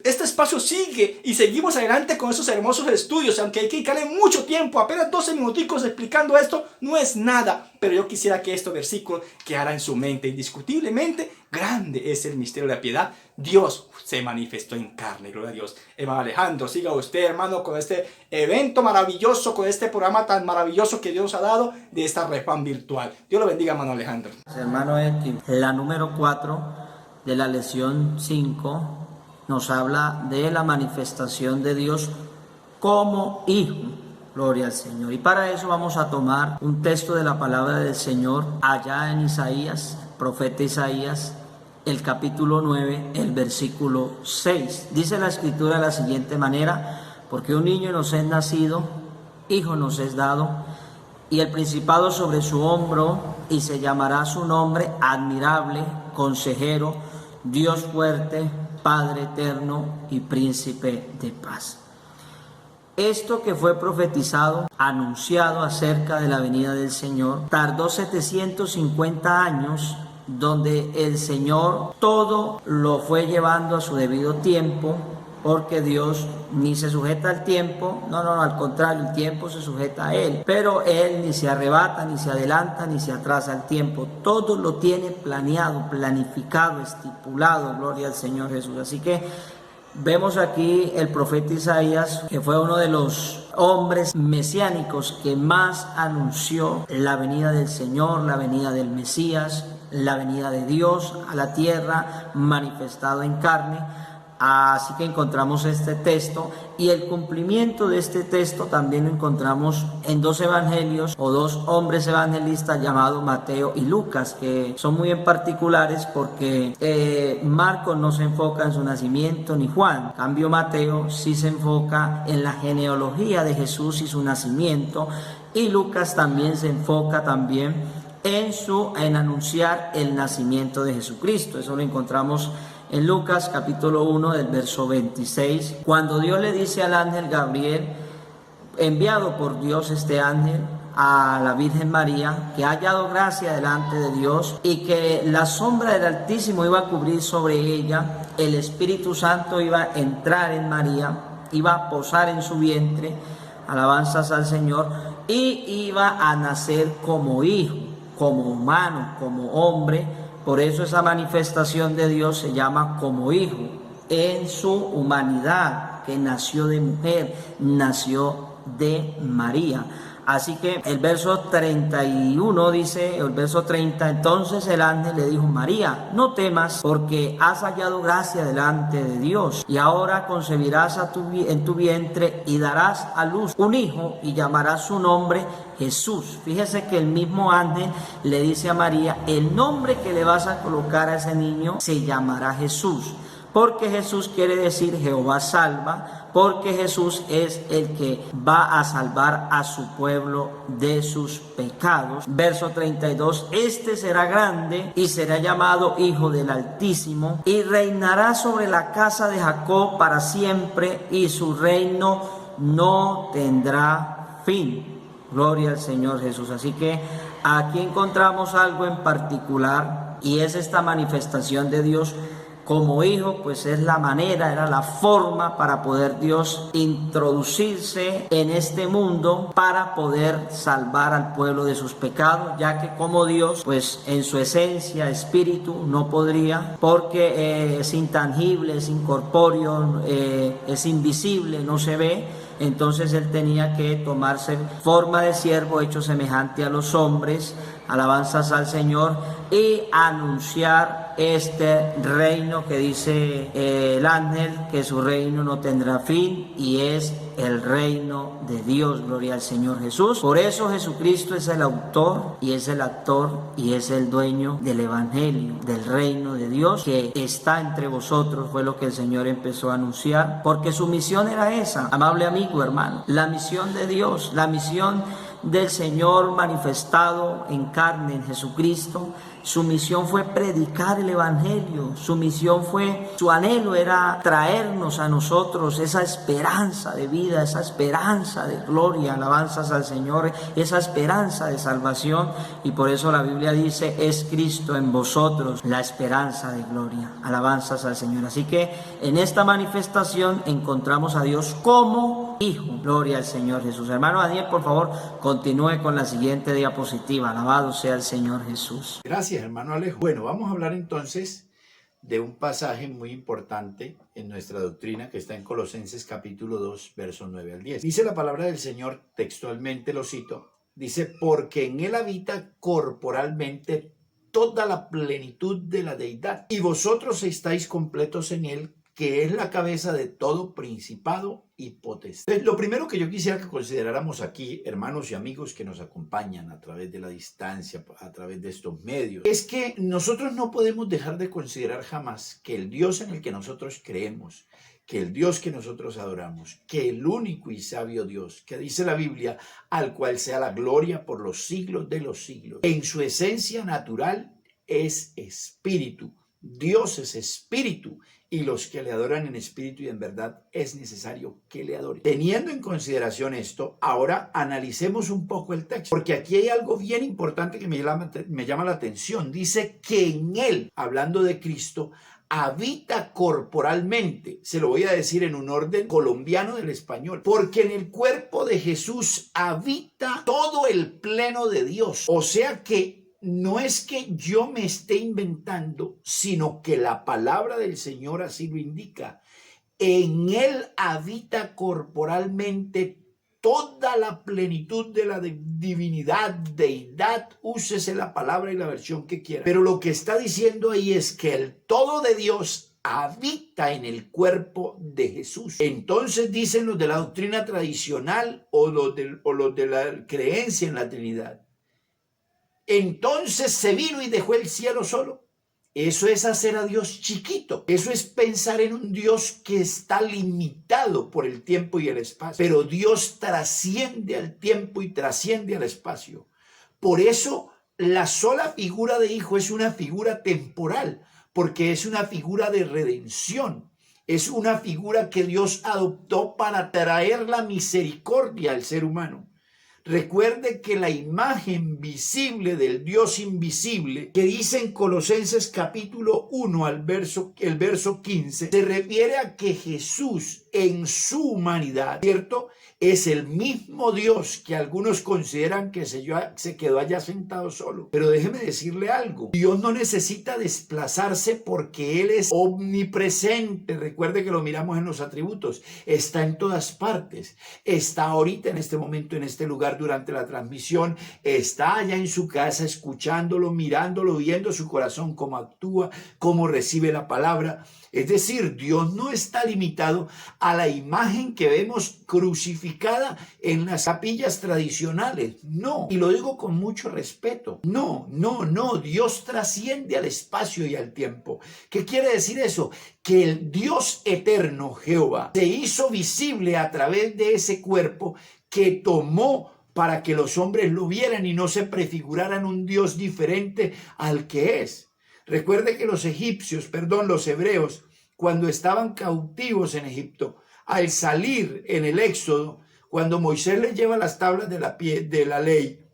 este espacio sigue y seguimos adelante con esos hermosos estudios, aunque hay que dedicarle mucho tiempo, apenas 12 minuticos explicando esto, no es nada, pero yo quisiera que estos versículos quedaran en su mente. Indiscutiblemente grande es el misterio de la piedad. Dios se manifestó en carne, gloria a Dios. Hermano Alejandro, siga usted, hermano, con este evento maravilloso, con este programa tan maravilloso que Dios ha dado de esta Refan virtual. Dios lo bendiga, hermano Alejandro. Hermano Elkin, la número 4 de la lección 5 nos habla de la manifestación de Dios como Hijo. Gloria al Señor. Y para eso vamos a tomar un texto de la palabra del Señor allá en Isaías, profeta Isaías, el capítulo 9, el versículo 6. Dice la escritura de la siguiente manera: porque un niño nos es nacido, hijo nos es dado, y el principado sobre su hombro, y se llamará su nombre admirable, consejero, Dios fuerte, Padre eterno y príncipe de paz. Esto que fue profetizado, anunciado acerca de la venida del Señor, tardó 750 años, donde el Señor todo lo fue llevando a su debido tiempo, porque Dios ni se sujeta al tiempo, no, al contrario, el tiempo se sujeta a Él, pero Él ni se arrebata, ni se adelanta, ni se atrasa al tiempo, todo lo tiene planeado, planificado, estipulado, gloria al Señor Jesús. Así que vemos aquí el profeta Isaías, que fue uno de los hombres mesiánicos que más anunció la venida del Señor, la venida del Mesías, la venida de Dios a la tierra manifestado en carne. Así que encontramos este texto, y el cumplimiento de este texto también lo encontramos en dos evangelios o dos hombres evangelistas llamados Mateo y Lucas, que son muy en particulares porque Marcos no se enfoca en su nacimiento ni Juan. En cambio, Mateo sí se enfoca en la genealogía de Jesús y su nacimiento, y Lucas también se enfoca en anunciar el nacimiento de Jesucristo. Eso lo encontramos en Lucas capítulo 1 del verso 26, cuando Dios le dice al ángel Gabriel, enviado por Dios este ángel a la Virgen María, que ha hallado gracia delante de Dios y que la sombra del Altísimo iba a cubrir sobre ella, el Espíritu Santo iba a entrar en María, iba a posar en su vientre, alabanzas al Señor, y iba a nacer como hijo, como humano, como hombre. Por eso esa manifestación de Dios se llama como hijo, en su humanidad, que nació de mujer, nació de María. Así que el verso 31 dice, el verso 30, entonces el ángel le dijo, María, no temas, porque has hallado gracia delante de Dios, y ahora concebirás en tu vientre y darás a luz un hijo, y llamarás su nombre Jesús. Fíjese que el mismo ángel le dice a María, el nombre que le vas a colocar a ese niño se llamará Jesús, porque Jesús quiere decir Jehová salva, porque Jesús es el que va a salvar a su pueblo de sus pecados. Verso 32, este será grande y será llamado Hijo del Altísimo, y reinará sobre la casa de Jacob para siempre, y su reino no tendrá fin. Gloria al Señor Jesús. Así que aquí encontramos algo en particular, y es esta manifestación de Dios como hijo, pues es la manera, era la forma para poder Dios introducirse en este mundo para poder salvar al pueblo de sus pecados, ya que como Dios, pues en su esencia, espíritu, no podría, porque es intangible, es incorpóreo, es invisible, no se ve. Entonces él tenía que tomarse forma de siervo, hecho semejante a los hombres, alabanzas al Señor, y anunciar este reino que dice el ángel, que su reino no tendrá fin, y es el reino de Dios. Gloria al Señor Jesús. Por eso Jesucristo es el autor y es el actor y es el dueño del evangelio, del reino de Dios que está entre vosotros. Fue lo que el Señor empezó a anunciar, porque su misión era esa, amable amigo, hermano, la misión de Dios, la misión del Señor manifestado en carne, en Jesucristo. Su misión fue predicar el evangelio, su anhelo era traernos a nosotros esa esperanza de vida, esa esperanza de gloria, alabanzas al Señor, esa esperanza de salvación. Y por eso la Biblia dice, es Cristo en vosotros la esperanza de gloria, alabanzas al Señor. Así que en esta manifestación encontramos a Dios como hijo. Gloria al Señor Jesús. Hermano Daniel, por favor, continúe con la siguiente diapositiva. Alabado sea el Señor Jesús. Gracias, hermano Alejo. Bueno, vamos a hablar entonces de un pasaje muy importante en nuestra doctrina que está en Colosenses capítulo 2, versos 9 al 10. Dice la palabra del Señor, textualmente lo cito, dice, porque en él habita corporalmente toda la plenitud de la deidad, y vosotros estáis completos en él, que es la cabeza de todo principado y potestad. Entonces, lo primero que yo quisiera que consideráramos aquí, hermanos y amigos que nos acompañan a través de la distancia, a través de estos medios, es que nosotros no podemos dejar de considerar jamás que el Dios en el que nosotros creemos, que el Dios que nosotros adoramos, que el único y sabio Dios, que dice la Biblia, al cual sea la gloria por los siglos de los siglos, en su esencia natural es espíritu. Dios es espíritu y los que le adoran en espíritu y en verdad es necesario que le adoren. Teniendo en consideración esto, ahora analicemos un poco el texto, porque aquí hay algo bien importante que me llama la atención. Dice que en él, hablando de Cristo, habita corporalmente. Se lo voy a decir en un orden colombiano del español, porque en el cuerpo de Jesús habita todo el pleno de Dios. O sea que no es que yo me esté inventando, sino que la palabra del Señor así lo indica. En él habita corporalmente toda la plenitud de la divinidad, deidad, úsese la palabra y la versión que quiera. Pero lo que está diciendo ahí es que el todo de Dios habita en el cuerpo de Jesús. Entonces dicen los de la doctrina tradicional o los de la creencia en la Trinidad, entonces se vino y dejó el cielo solo. Eso es hacer a Dios chiquito. Eso es pensar en un Dios que está limitado por el tiempo y el espacio. Pero Dios trasciende al tiempo y trasciende al espacio. Por eso la sola figura de hijo es una figura temporal, porque es una figura de redención. Es una figura que Dios adoptó para traer la misericordia al ser humano. Recuerde que la imagen visible del Dios invisible, que dice en Colosenses capítulo 1 el verso 15, se refiere a que Jesús en su humanidad, ¿cierto?, es el mismo Dios que algunos consideran que se quedó allá sentado solo. Pero déjeme decirle algo. Dios no necesita desplazarse porque Él es omnipresente. Recuerde que lo miramos en los atributos. Está en todas partes. Está ahorita en este momento en este lugar durante la transmisión. Está allá en su casa escuchándolo, mirándolo, viendo su corazón, cómo actúa, cómo recibe la palabra. Es decir, Dios no está limitado a la imagen que vemos crucificada en las capillas tradicionales. No, y lo digo con mucho respeto. No. Dios trasciende al espacio y al tiempo. ¿Qué quiere decir eso? Que el Dios eterno, Jehová, se hizo visible a través de ese cuerpo que tomó para que los hombres lo vieran y no se prefiguraran un Dios diferente al que es. Recuerde que los hebreos, cuando estaban cautivos en Egipto, al salir en el Éxodo, cuando Moisés les lleva las tablas de la ley,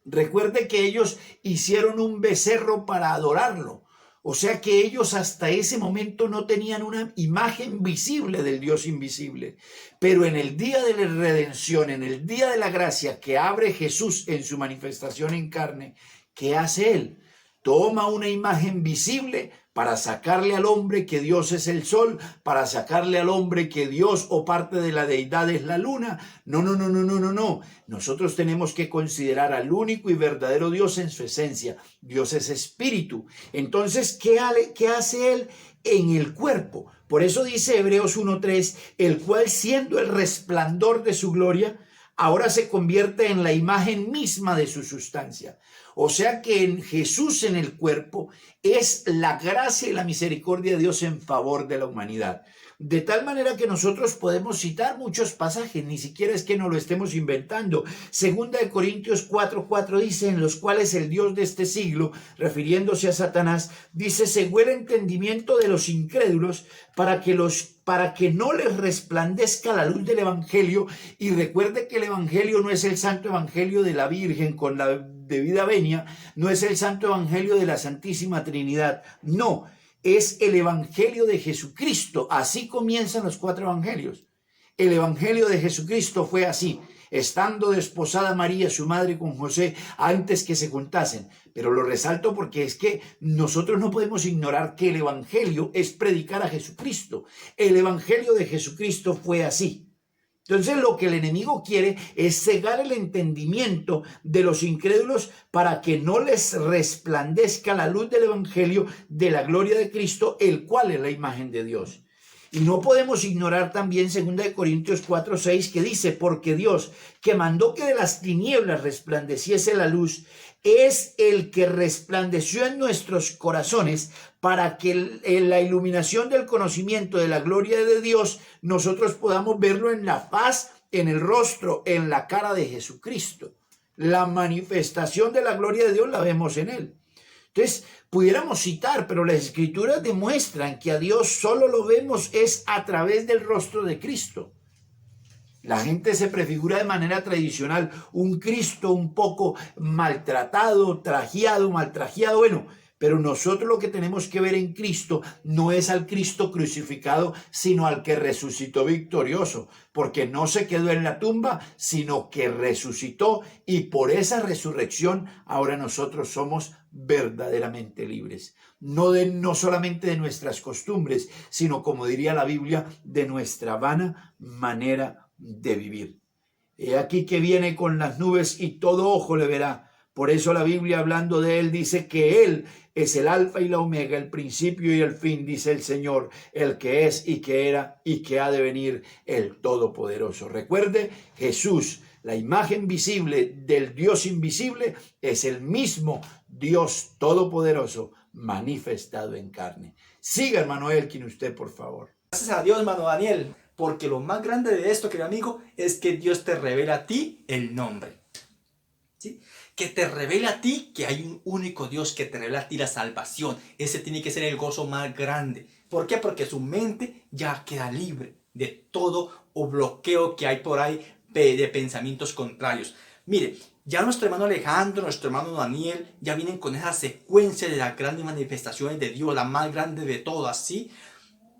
recuerde que ellos hicieron un becerro para adorarlo. O sea que ellos hasta ese momento no tenían una imagen visible del Dios invisible. Pero en el día de la redención, en el día de la gracia que abre Jesús en su manifestación en carne, ¿qué hace Él? Toma una imagen visible para sacarle al hombre que Dios es el sol, para sacarle al hombre que Dios o parte de la deidad es la luna. No. Nosotros tenemos que considerar al único y verdadero Dios en su esencia. Dios es espíritu. Entonces, ¿qué hace Él en el cuerpo? Por eso dice Hebreos 1:3, el cual siendo el resplandor de su gloria, ahora se convierte en la imagen misma de su sustancia. O sea que en Jesús en el cuerpo es la gracia y la misericordia de Dios en favor de la humanidad. De tal manera que nosotros podemos citar muchos pasajes, ni siquiera es que nos lo estemos inventando. Segunda de Corintios 4:4 dice, en los cuales el Dios de este siglo, refiriéndose a Satanás, dice, cegó el entendimiento de los incrédulos para que no les resplandezca la luz del evangelio. Y recuerde que el evangelio no es el santo evangelio de la Virgen con la debida venia, no es el santo evangelio de la Santísima Trinidad, no. Es el evangelio de Jesucristo. Así comienzan los 4 evangelios. El evangelio de Jesucristo fue así, estando desposada María, su madre, con José, antes que se juntasen. Pero lo resalto porque es que nosotros no podemos ignorar que el evangelio es predicar a Jesucristo. El evangelio de Jesucristo fue así. Entonces lo que el enemigo quiere es cegar el entendimiento de los incrédulos para que no les resplandezca la luz del evangelio de la gloria de Cristo, el cual es la imagen de Dios. Y no podemos ignorar también 2 Corintios 4:6 que dice, porque Dios, que mandó que de las tinieblas resplandeciese la luz, es el que resplandeció en nuestros corazones para que en la iluminación del conocimiento de la gloria de Dios nosotros podamos verlo en la faz, en el rostro, en la cara de Jesucristo. La manifestación de la gloria de Dios la vemos en él. Entonces, pudiéramos citar, pero las escrituras demuestran que a Dios solo lo vemos es a través del rostro de Cristo. La gente se prefigura de manera tradicional un Cristo un poco maltratado, trajeado, maltrajeado, bueno, pero nosotros lo que tenemos que ver en Cristo no es al Cristo crucificado, sino al que resucitó victorioso, porque no se quedó en la tumba, sino que resucitó, y por esa resurrección ahora nosotros somos verdaderamente libres. No solamente de nuestras costumbres, sino, como diría la Biblia, de nuestra vana manera de vivir. He aquí que viene con las nubes y todo ojo le verá. Por eso la Biblia, hablando de él, dice que él es el alfa y la omega, el principio y el fin, dice el Señor, el que es y que era y que ha de venir, el Todopoderoso. Recuerde, Jesús, la imagen visible del Dios invisible, es el mismo Dios Todopoderoso manifestado en carne. Siga, hermano Elkin, usted, por favor. Gracias a Dios, hermano Daniel, porque lo más grande de esto, querido amigo, es que Dios te revela a ti el nombre. ¿Sí? Que te revela a ti que hay un único Dios, que te revela a ti la salvación. Ese tiene que ser el gozo más grande. ¿Por qué? Porque su mente ya queda libre de todo o bloqueo que hay por ahí de pensamientos contrarios. Mire, ya nuestro hermano Alejandro, nuestro hermano Daniel, ya vienen con esa secuencia de las grandes manifestaciones de Dios, la más grande de todas, ¿sí?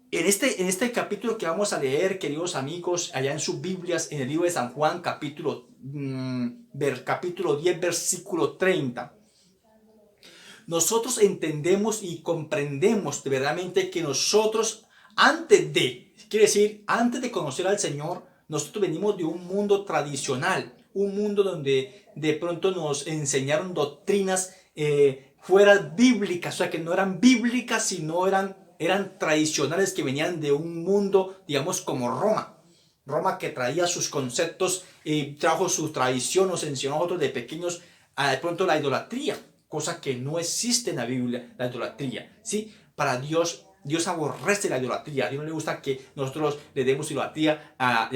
En este capítulo que vamos a leer, queridos amigos, allá en sus Biblias, en el libro de San Juan, capítulo 10, versículo 30, nosotros entendemos y comprendemos verdaderamente que nosotros, antes de conocer al Señor, nosotros venimos de un mundo tradicional, un mundo donde de pronto nos enseñaron doctrinas fuera bíblicas, o sea, que no eran bíblicas, sino eran tradicionales, que venían de un mundo, digamos, como Roma. Roma, que traía sus conceptos, trajo su tradición, nos enseñó a nosotros de pequeños de pronto la idolatría, cosa que no existe en la Biblia, la idolatría, ¿sí? Para Dios aborrece la idolatría. A Dios no le gusta que nosotros le demos idolatría a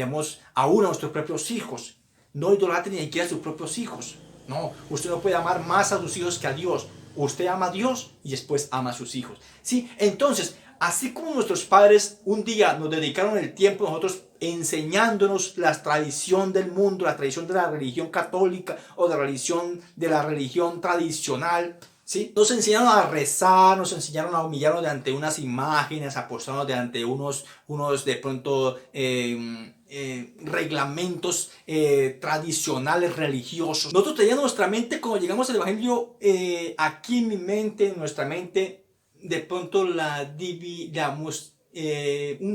uno de nuestros propios hijos. No idolatre ni siquiera a sus propios hijos. No, usted no puede amar más a sus hijos que a Dios. Usted ama a Dios y después ama a sus hijos. ¿Sí? Entonces, así como nuestros padres un día nos dedicaron el tiempo nosotros enseñándonos la tradición del mundo, la tradición de la religión católica o de la religión tradicional, ¿sí? Nos enseñaron a rezar, nos enseñaron a humillarnos delante unas imágenes, a postrarnos delante unos de pronto reglamentos tradicionales religiosos. Nosotros teníamos nuestra mente, cuando llegamos al Evangelio, aquí en mi mente, en nuestra mente, de pronto un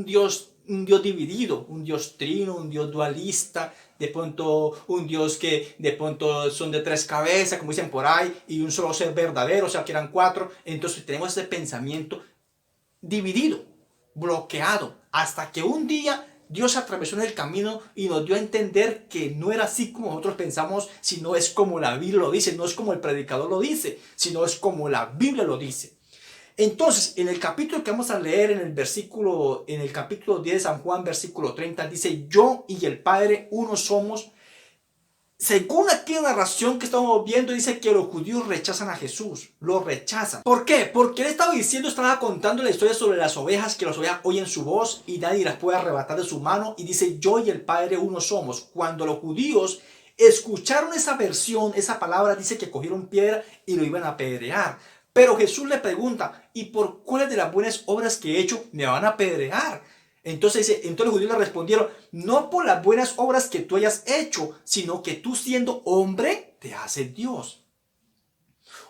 Dios dividido, un Dios trino, un Dios dualista, de pronto un Dios que de pronto son de tres cabezas, como dicen por ahí, y un solo ser verdadero, o sea que eran cuatro. Entonces tenemos ese pensamiento dividido, bloqueado, hasta que un día Dios atravesó en el camino y nos dio a entender que no era así como nosotros pensamos, sino es como la Biblia lo dice, no es como el predicador lo dice, sino es como la Biblia lo dice. Entonces, en el capítulo que vamos a leer, en el capítulo 10 de San Juan, versículo 30, dice: yo y el Padre uno somos. Según aquí en la narración que estamos viendo, dice que los judíos rechazan a Jesús, lo rechazan. ¿Por qué? Porque él estaba contando la historia sobre las ovejas, que las ovejas oyen su voz y nadie las puede arrebatar de su mano, y dice: yo y el Padre uno somos. Cuando los judíos escucharon esa versión, esa palabra, dice que cogieron piedra y lo iban a apedrear. Pero Jesús le pregunta: ¿y por cuáles de las buenas obras que he hecho me van a apedrear? Entonces los judíos le respondieron: no por las buenas obras que tú hayas hecho, sino que tú, siendo hombre, te haces Dios.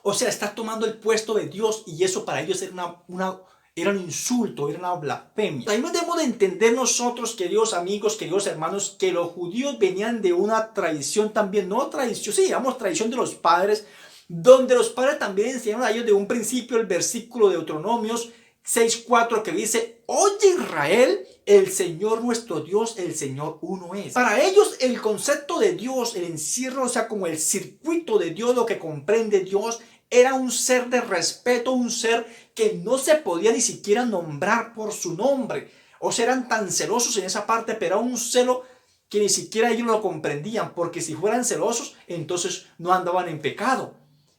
O sea, estás tomando el puesto de Dios, y eso para ellos era un insulto, era una blasfemia. Ahí no debemos de entender nosotros, queridos amigos, queridos hermanos, que los judíos venían de una tradición también, no tradición, sí, digamos tradición de los padres, donde los padres también enseñaron a ellos de un principio el versículo de Deuteronomios 6:4 que dice: oye Israel, el Señor nuestro Dios, el Señor uno es. Para ellos el concepto de Dios, el encierro, o sea, como el circuito de Dios, lo que comprende Dios, era un ser de respeto, un ser que no se podía ni siquiera nombrar por su nombre. O sea, eran tan celosos en esa parte, pero era un celo que ni siquiera ellos lo comprendían, porque si fueran celosos, entonces no andaban en pecado.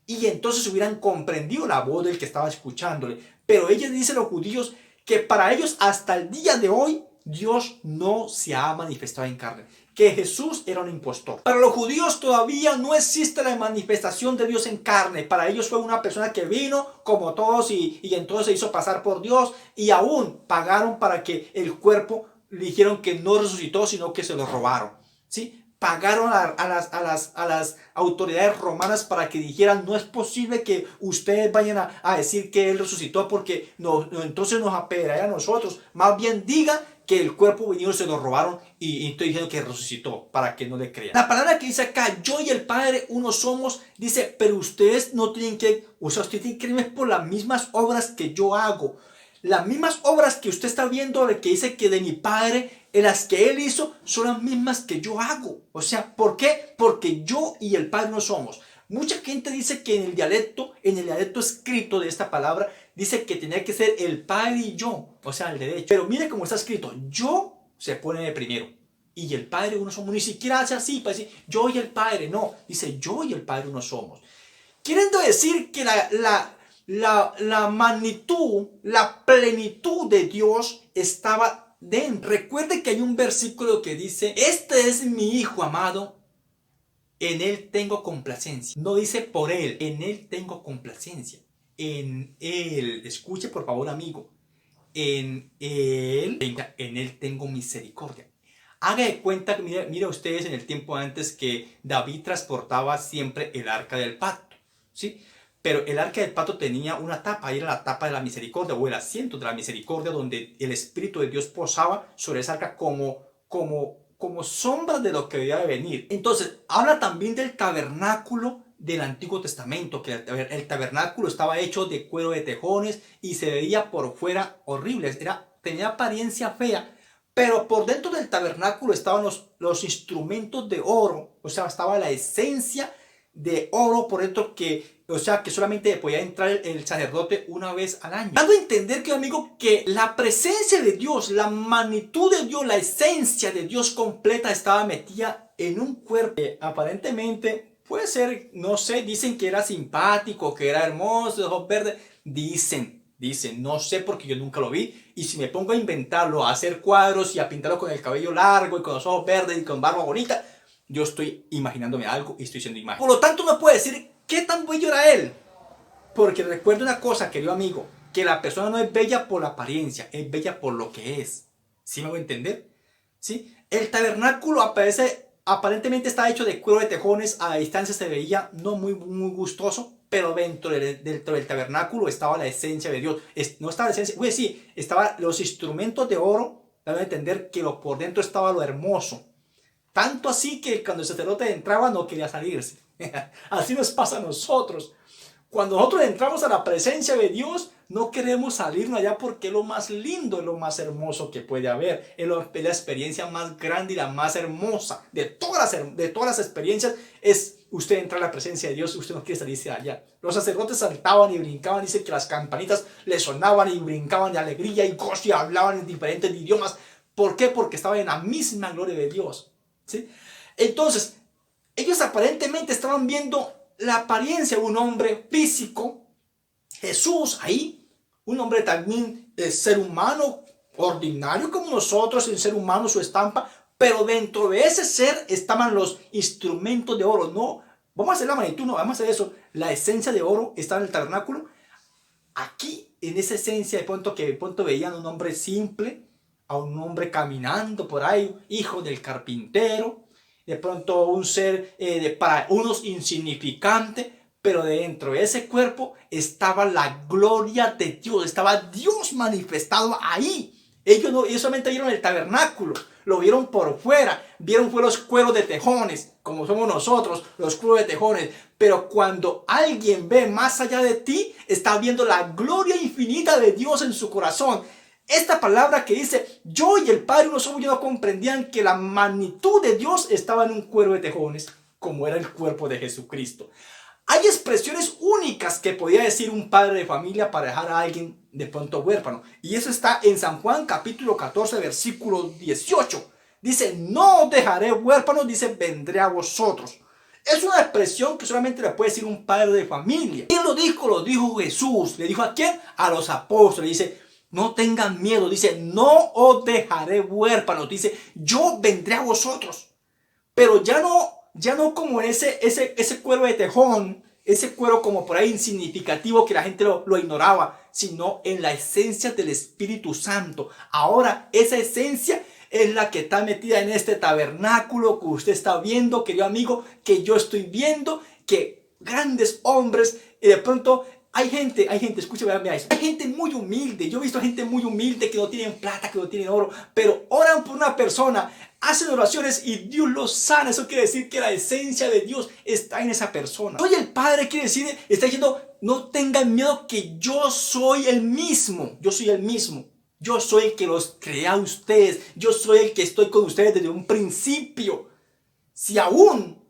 Y entonces hubieran comprendido la voz del que estaba escuchándole. Pero ella dice a los judíos que para ellos hasta el día de hoy Dios no se ha manifestado en carne, que Jesús era un impostor. Para los judíos todavía no existe la manifestación de Dios en carne. Para ellos fue una persona que vino como todos y entonces se hizo pasar por Dios, y aún pagaron para que el cuerpo le dijeron que no resucitó, sino que se lo robaron, ¿sí? Pagaron a las autoridades romanas para que dijeran: no es posible que ustedes vayan a decir que Él resucitó, porque entonces nos apedreará a nosotros. Más bien diga que el cuerpo vinieron, se lo robaron y estoy diciendo que resucitó, para que no le crean. La palabra que dice acá, yo y el Padre uno somos, dice: pero ustedes no tienen que, o sea, ustedes tienen que creerme por las mismas obras que yo hago. Las mismas obras que usted está viendo, que dice que de mi Padre, en las que Él hizo, son las mismas que yo hago. O sea, ¿por qué? Porque yo y el Padre no somos. Mucha gente dice que en el dialecto escrito de esta palabra, dice que tenía que ser el Padre y yo, o sea, el derecho. Pero mire cómo está escrito: yo se pone de primero y el Padre uno somos. Ni siquiera hace así para decir yo y el Padre, no, dice yo y el Padre uno somos. Queriendo decir que la magnitud, la plenitud de Dios estaba dentro. Recuerde que hay un versículo que dice: este es mi Hijo amado, en Él tengo complacencia. No dice por Él, en Él tengo complacencia. En Él, escuche por favor amigo, en Él tengo misericordia. Haga de cuenta, mire ustedes en el tiempo antes que David transportaba siempre el arca del pacto, ¿sí? Pero el arca del pacto tenía una tapa, y era la tapa de la misericordia, o el asiento de la misericordia, donde el Espíritu de Dios posaba sobre esa arca como sombra de lo que debía de venir. Entonces, habla también del tabernáculo del Antiguo Testamento, que el tabernáculo estaba hecho de cuero de tejones y se veía por fuera horrible, tenía apariencia fea, pero por dentro del tabernáculo estaban los instrumentos de oro, o sea, estaba la esencia de oro por dentro, o sea, que solamente podía entrar el sacerdote una vez al año. Dando a entender, que amigo, que la presencia de Dios, la magnitud de Dios, la esencia de Dios completa estaba metida en un cuerpo que aparentemente puede ser, no sé, dicen que era simpático, que era hermoso, de ojos verdes, dicen, no sé porque yo nunca lo vi, y si me pongo a inventarlo, a hacer cuadros y a pintarlo con el cabello largo y con los ojos verdes y con barba bonita, yo estoy imaginándome algo y estoy siendo imagen. Por lo tanto, no puede decir qué tan bello era Él, porque recuerda una cosa, querido amigo, que la persona no es bella por la apariencia, es bella por lo que es. ¿Sí me voy a entender? ¿Sí? El tabernáculo aparentemente está hecho de cuero de tejones, a distancia se veía no muy gustoso, pero dentro del tabernáculo estaba la esencia de Dios. No estaba la esencia, pues sí, estaban los instrumentos de oro, deben entender que por dentro estaba lo hermoso. Tanto así que cuando el sacerdote entraba no quería salirse. Así nos pasa a nosotros. Cuando nosotros entramos a la presencia de Dios, no queremos salirnos allá, porque es lo más lindo, es lo más hermoso que puede haber. Es la experiencia más grande y la más hermosa de todas las experiencias. Es usted entrar a la presencia de Dios, usted no quiere salirse de allá. Los sacerdotes saltaban y brincaban, dice que las campanitas le sonaban y brincaban de alegría y gozo y hablaban en diferentes idiomas. ¿Por qué? Porque estaban en la misma gloria de Dios, ¿sí? Entonces, ellos aparentemente estaban viendo la apariencia de un hombre físico, Jesús ahí, un hombre también ser humano, ordinario como nosotros, el ser humano, su estampa, pero dentro de ese ser estaban los instrumentos de oro. No, vamos a hacer la magnitud, no, vamos a hacer eso. La esencia de oro está en el tabernáculo. Aquí, en esa esencia, de pronto veían a un hombre simple, a un hombre caminando por ahí, hijo del carpintero, de pronto un ser para unos insignificante, pero dentro de ese cuerpo estaba la gloria de Dios, estaba Dios manifestado ahí. Ellos solamente vieron el tabernáculo, lo vieron por fuera, vieron fue los cueros de tejones, como somos nosotros, los cueros de tejones. Pero cuando alguien ve más allá de ti, está viendo la gloria infinita de Dios en su corazón. Esta palabra que dice, yo y el Padre uno somos, ellos no comprendían que la magnitud de Dios estaba en un cuero de tejones, como era el cuerpo de Jesucristo. Hay expresiones únicas que podía decir un padre de familia para dejar a alguien de pronto huérfano. Y eso está en San Juan capítulo 14 versículo 18. Dice, no os dejaré huérfanos, dice, vendré a vosotros. Es una expresión que solamente le puede decir un padre de familia. ¿Quién lo dijo? Lo dijo Jesús. ¿Le dijo a quién? A los apóstoles. Dice, no tengan miedo. Dice, no os dejaré huérfanos. Dice, yo vendré a vosotros. Pero ya no como ese cuero de tejón, ese cuero como por ahí insignificativo que la gente lo ignoraba, sino en la esencia del Espíritu Santo. Ahora esa esencia es la que está metida en este tabernáculo que usted está viendo, querido amigo, que yo estoy viendo, que grandes hombres, y de pronto hay gente, escúchame, mira eso, hay gente muy humilde. Yo he visto gente muy humilde que no tienen plata, que no tienen oro, pero oran por una persona, hacen oraciones y Dios los sana. Eso quiere decir que la esencia de Dios está en esa persona. Soy el Padre, quiere decir, está diciendo, no tengan miedo, que yo soy el mismo. Yo soy el mismo. Yo soy el que los crea a ustedes. Yo soy el que estoy con ustedes desde un principio. Si aún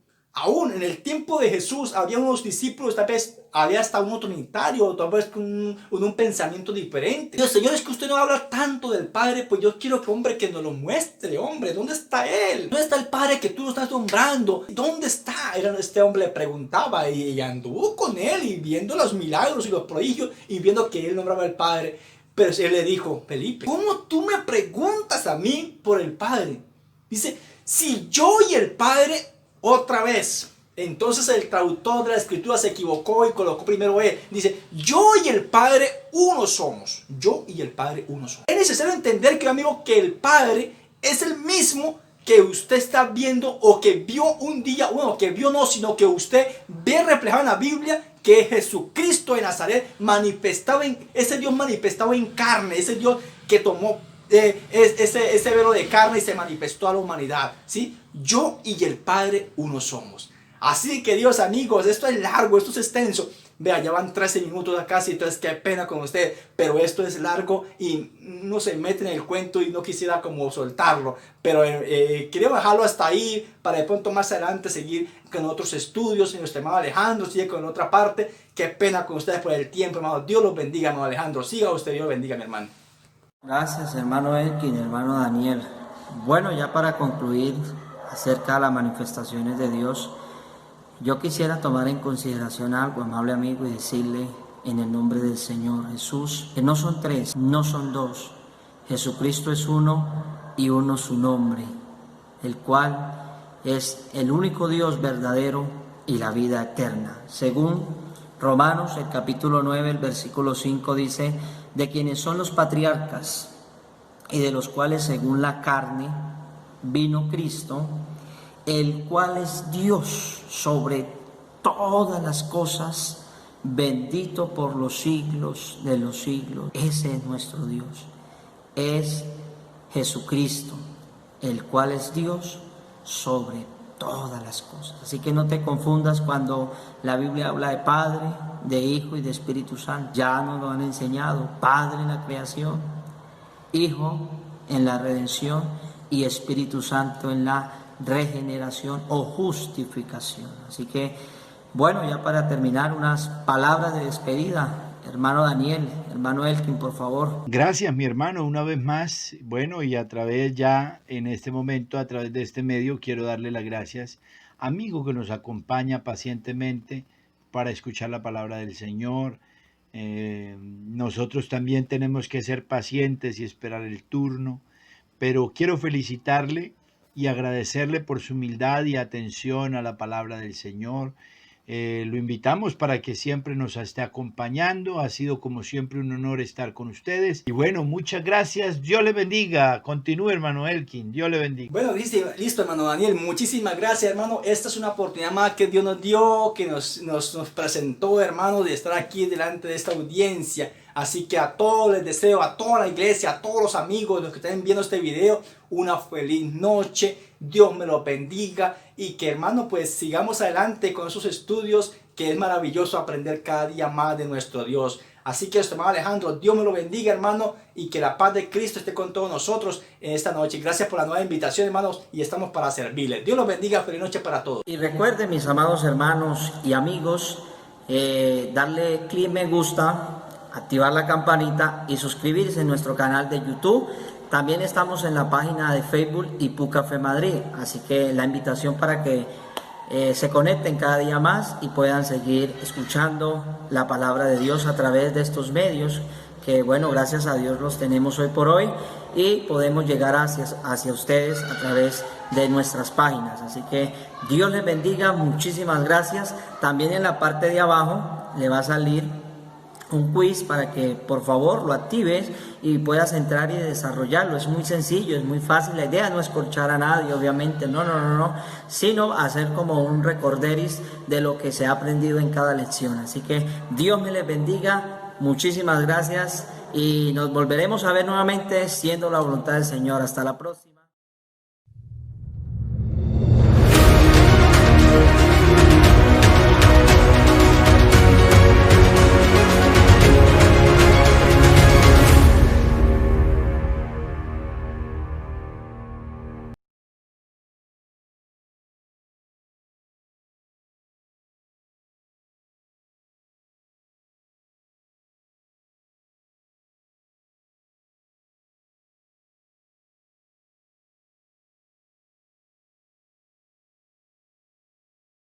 en el tiempo de Jesús había unos discípulos, tal vez había hasta uno trinitario, tal vez con un pensamiento diferente. Dios, Señor, es que usted no habla tanto del Padre, pues yo quiero que, hombre, que nos lo muestre, hombre. ¿Dónde está Él? ¿Dónde está el Padre que tú lo estás nombrando? ¿Dónde está? Este hombre le preguntaba y anduvo con Él y viendo los milagros y los prodigios y viendo que Él nombraba al Padre. Pero Él le dijo, Felipe, ¿cómo tú me preguntas a mí por el Padre? Dice, si yo y el Padre... Otra vez, entonces el traductor de la escritura se equivocó y colocó primero él. Dice, yo y el Padre uno somos. Yo y el Padre uno somos. Es necesario entender, querido amigo, que el Padre es el mismo que usted está viendo o que vio un día, bueno, que vio no, sino que usted ve reflejado en la Biblia, que Jesucristo de Nazaret manifestaba ese Dios manifestado en carne, ese Dios que tomó ese velo de carne y se manifestó a la humanidad, ¿sí? Yo y el Padre uno somos. Así que, Dios, amigos, esto es largo, esto es extenso. Vea, ya van 13 minutos acá, y entonces qué pena con usted, pero esto es largo y no se mete en el cuento y no quisiera como soltarlo, pero quería bajarlo hasta ahí para de pronto más adelante seguir con otros estudios. Y nuestro hermano Alejandro sigue con otra parte. Qué pena con ustedes por el tiempo, hermano. Dios los bendiga, hermano Alejandro. Siga usted, Dios los bendiga, mi hermano. Gracias, hermano Elkin, hermano Daniel. Bueno, ya para concluir acerca de las manifestaciones de Dios, yo quisiera tomar en consideración algo, amable amigo, y decirle en el nombre del Señor Jesús, que no son tres, no son dos. Jesucristo es uno y uno su nombre, el cual es el único Dios verdadero y la vida eterna. Según Romanos, el capítulo 9, el versículo 5 dice, de quienes son los patriarcas y de los cuales según la carne vino Cristo, el cual es Dios sobre todas las cosas, bendito por los siglos de los siglos. Ese es nuestro Dios, es Jesucristo, el cual es Dios sobre todas las cosas. Así que no te confundas cuando la Biblia habla de Padre, de Hijo y de Espíritu Santo. Ya nos lo han enseñado: Padre en la creación, Hijo en la redención y Espíritu Santo en la regeneración o justificación. Así que, bueno, ya para terminar, unas palabras de despedida. Hermano Daniel, hermano Elkin, por favor. Gracias, mi hermano, una vez más. Bueno, y a través ya, en este momento, a través de este medio, quiero darle las gracias, amigo que nos acompaña pacientemente para escuchar la palabra del Señor. Nosotros también tenemos que ser pacientes y esperar el turno, pero quiero felicitarle y agradecerle por su humildad y atención a la palabra del Señor. Lo invitamos para que siempre nos esté acompañando. Ha sido como siempre un honor estar con ustedes. Y bueno, muchas gracias. Dios le bendiga. Continúe, hermano Elkin. Dios le bendiga. Bueno, listo, hermano Daniel. Muchísimas gracias, hermano. Esta es una oportunidad más que Dios nos dio, que nos presentó, hermano, de estar aquí delante de esta audiencia. Así que a todos les deseo, a toda la iglesia, a todos los amigos, los que estén viendo este video, una feliz noche. Dios me los bendiga y que, hermano, pues sigamos adelante con esos estudios, que es maravilloso aprender cada día más de nuestro Dios. Así que, hermano Alejandro, Dios me lo bendiga, hermano, y que la paz de Cristo esté con todos nosotros en esta noche. Gracias por la nueva invitación, hermanos, y estamos para servirles. Dios los bendiga, feliz noche para todos. Y recuerden, mis amados hermanos y amigos, darle clic me gusta, activar la campanita y suscribirse en nuestro canal de YouTube. También estamos en la página de Facebook Hipucafé Madrid, así que la invitación para que se conecten cada día más y puedan seguir escuchando la palabra de Dios a través de estos medios, que bueno, gracias a Dios los tenemos hoy por hoy y podemos llegar hacia ustedes a través de nuestras páginas. Así que Dios les bendiga, muchísimas gracias. También en la parte de abajo le va a salir un quiz para que por favor lo actives y puedas entrar y desarrollarlo. Es muy sencillo, es muy fácil. La idea no es corchar a nadie, obviamente, no, sino hacer como un recorderis de lo que se ha aprendido en cada lección. Así que Dios me les bendiga, muchísimas gracias y nos volveremos a ver nuevamente siendo la voluntad del Señor. Hasta la próxima.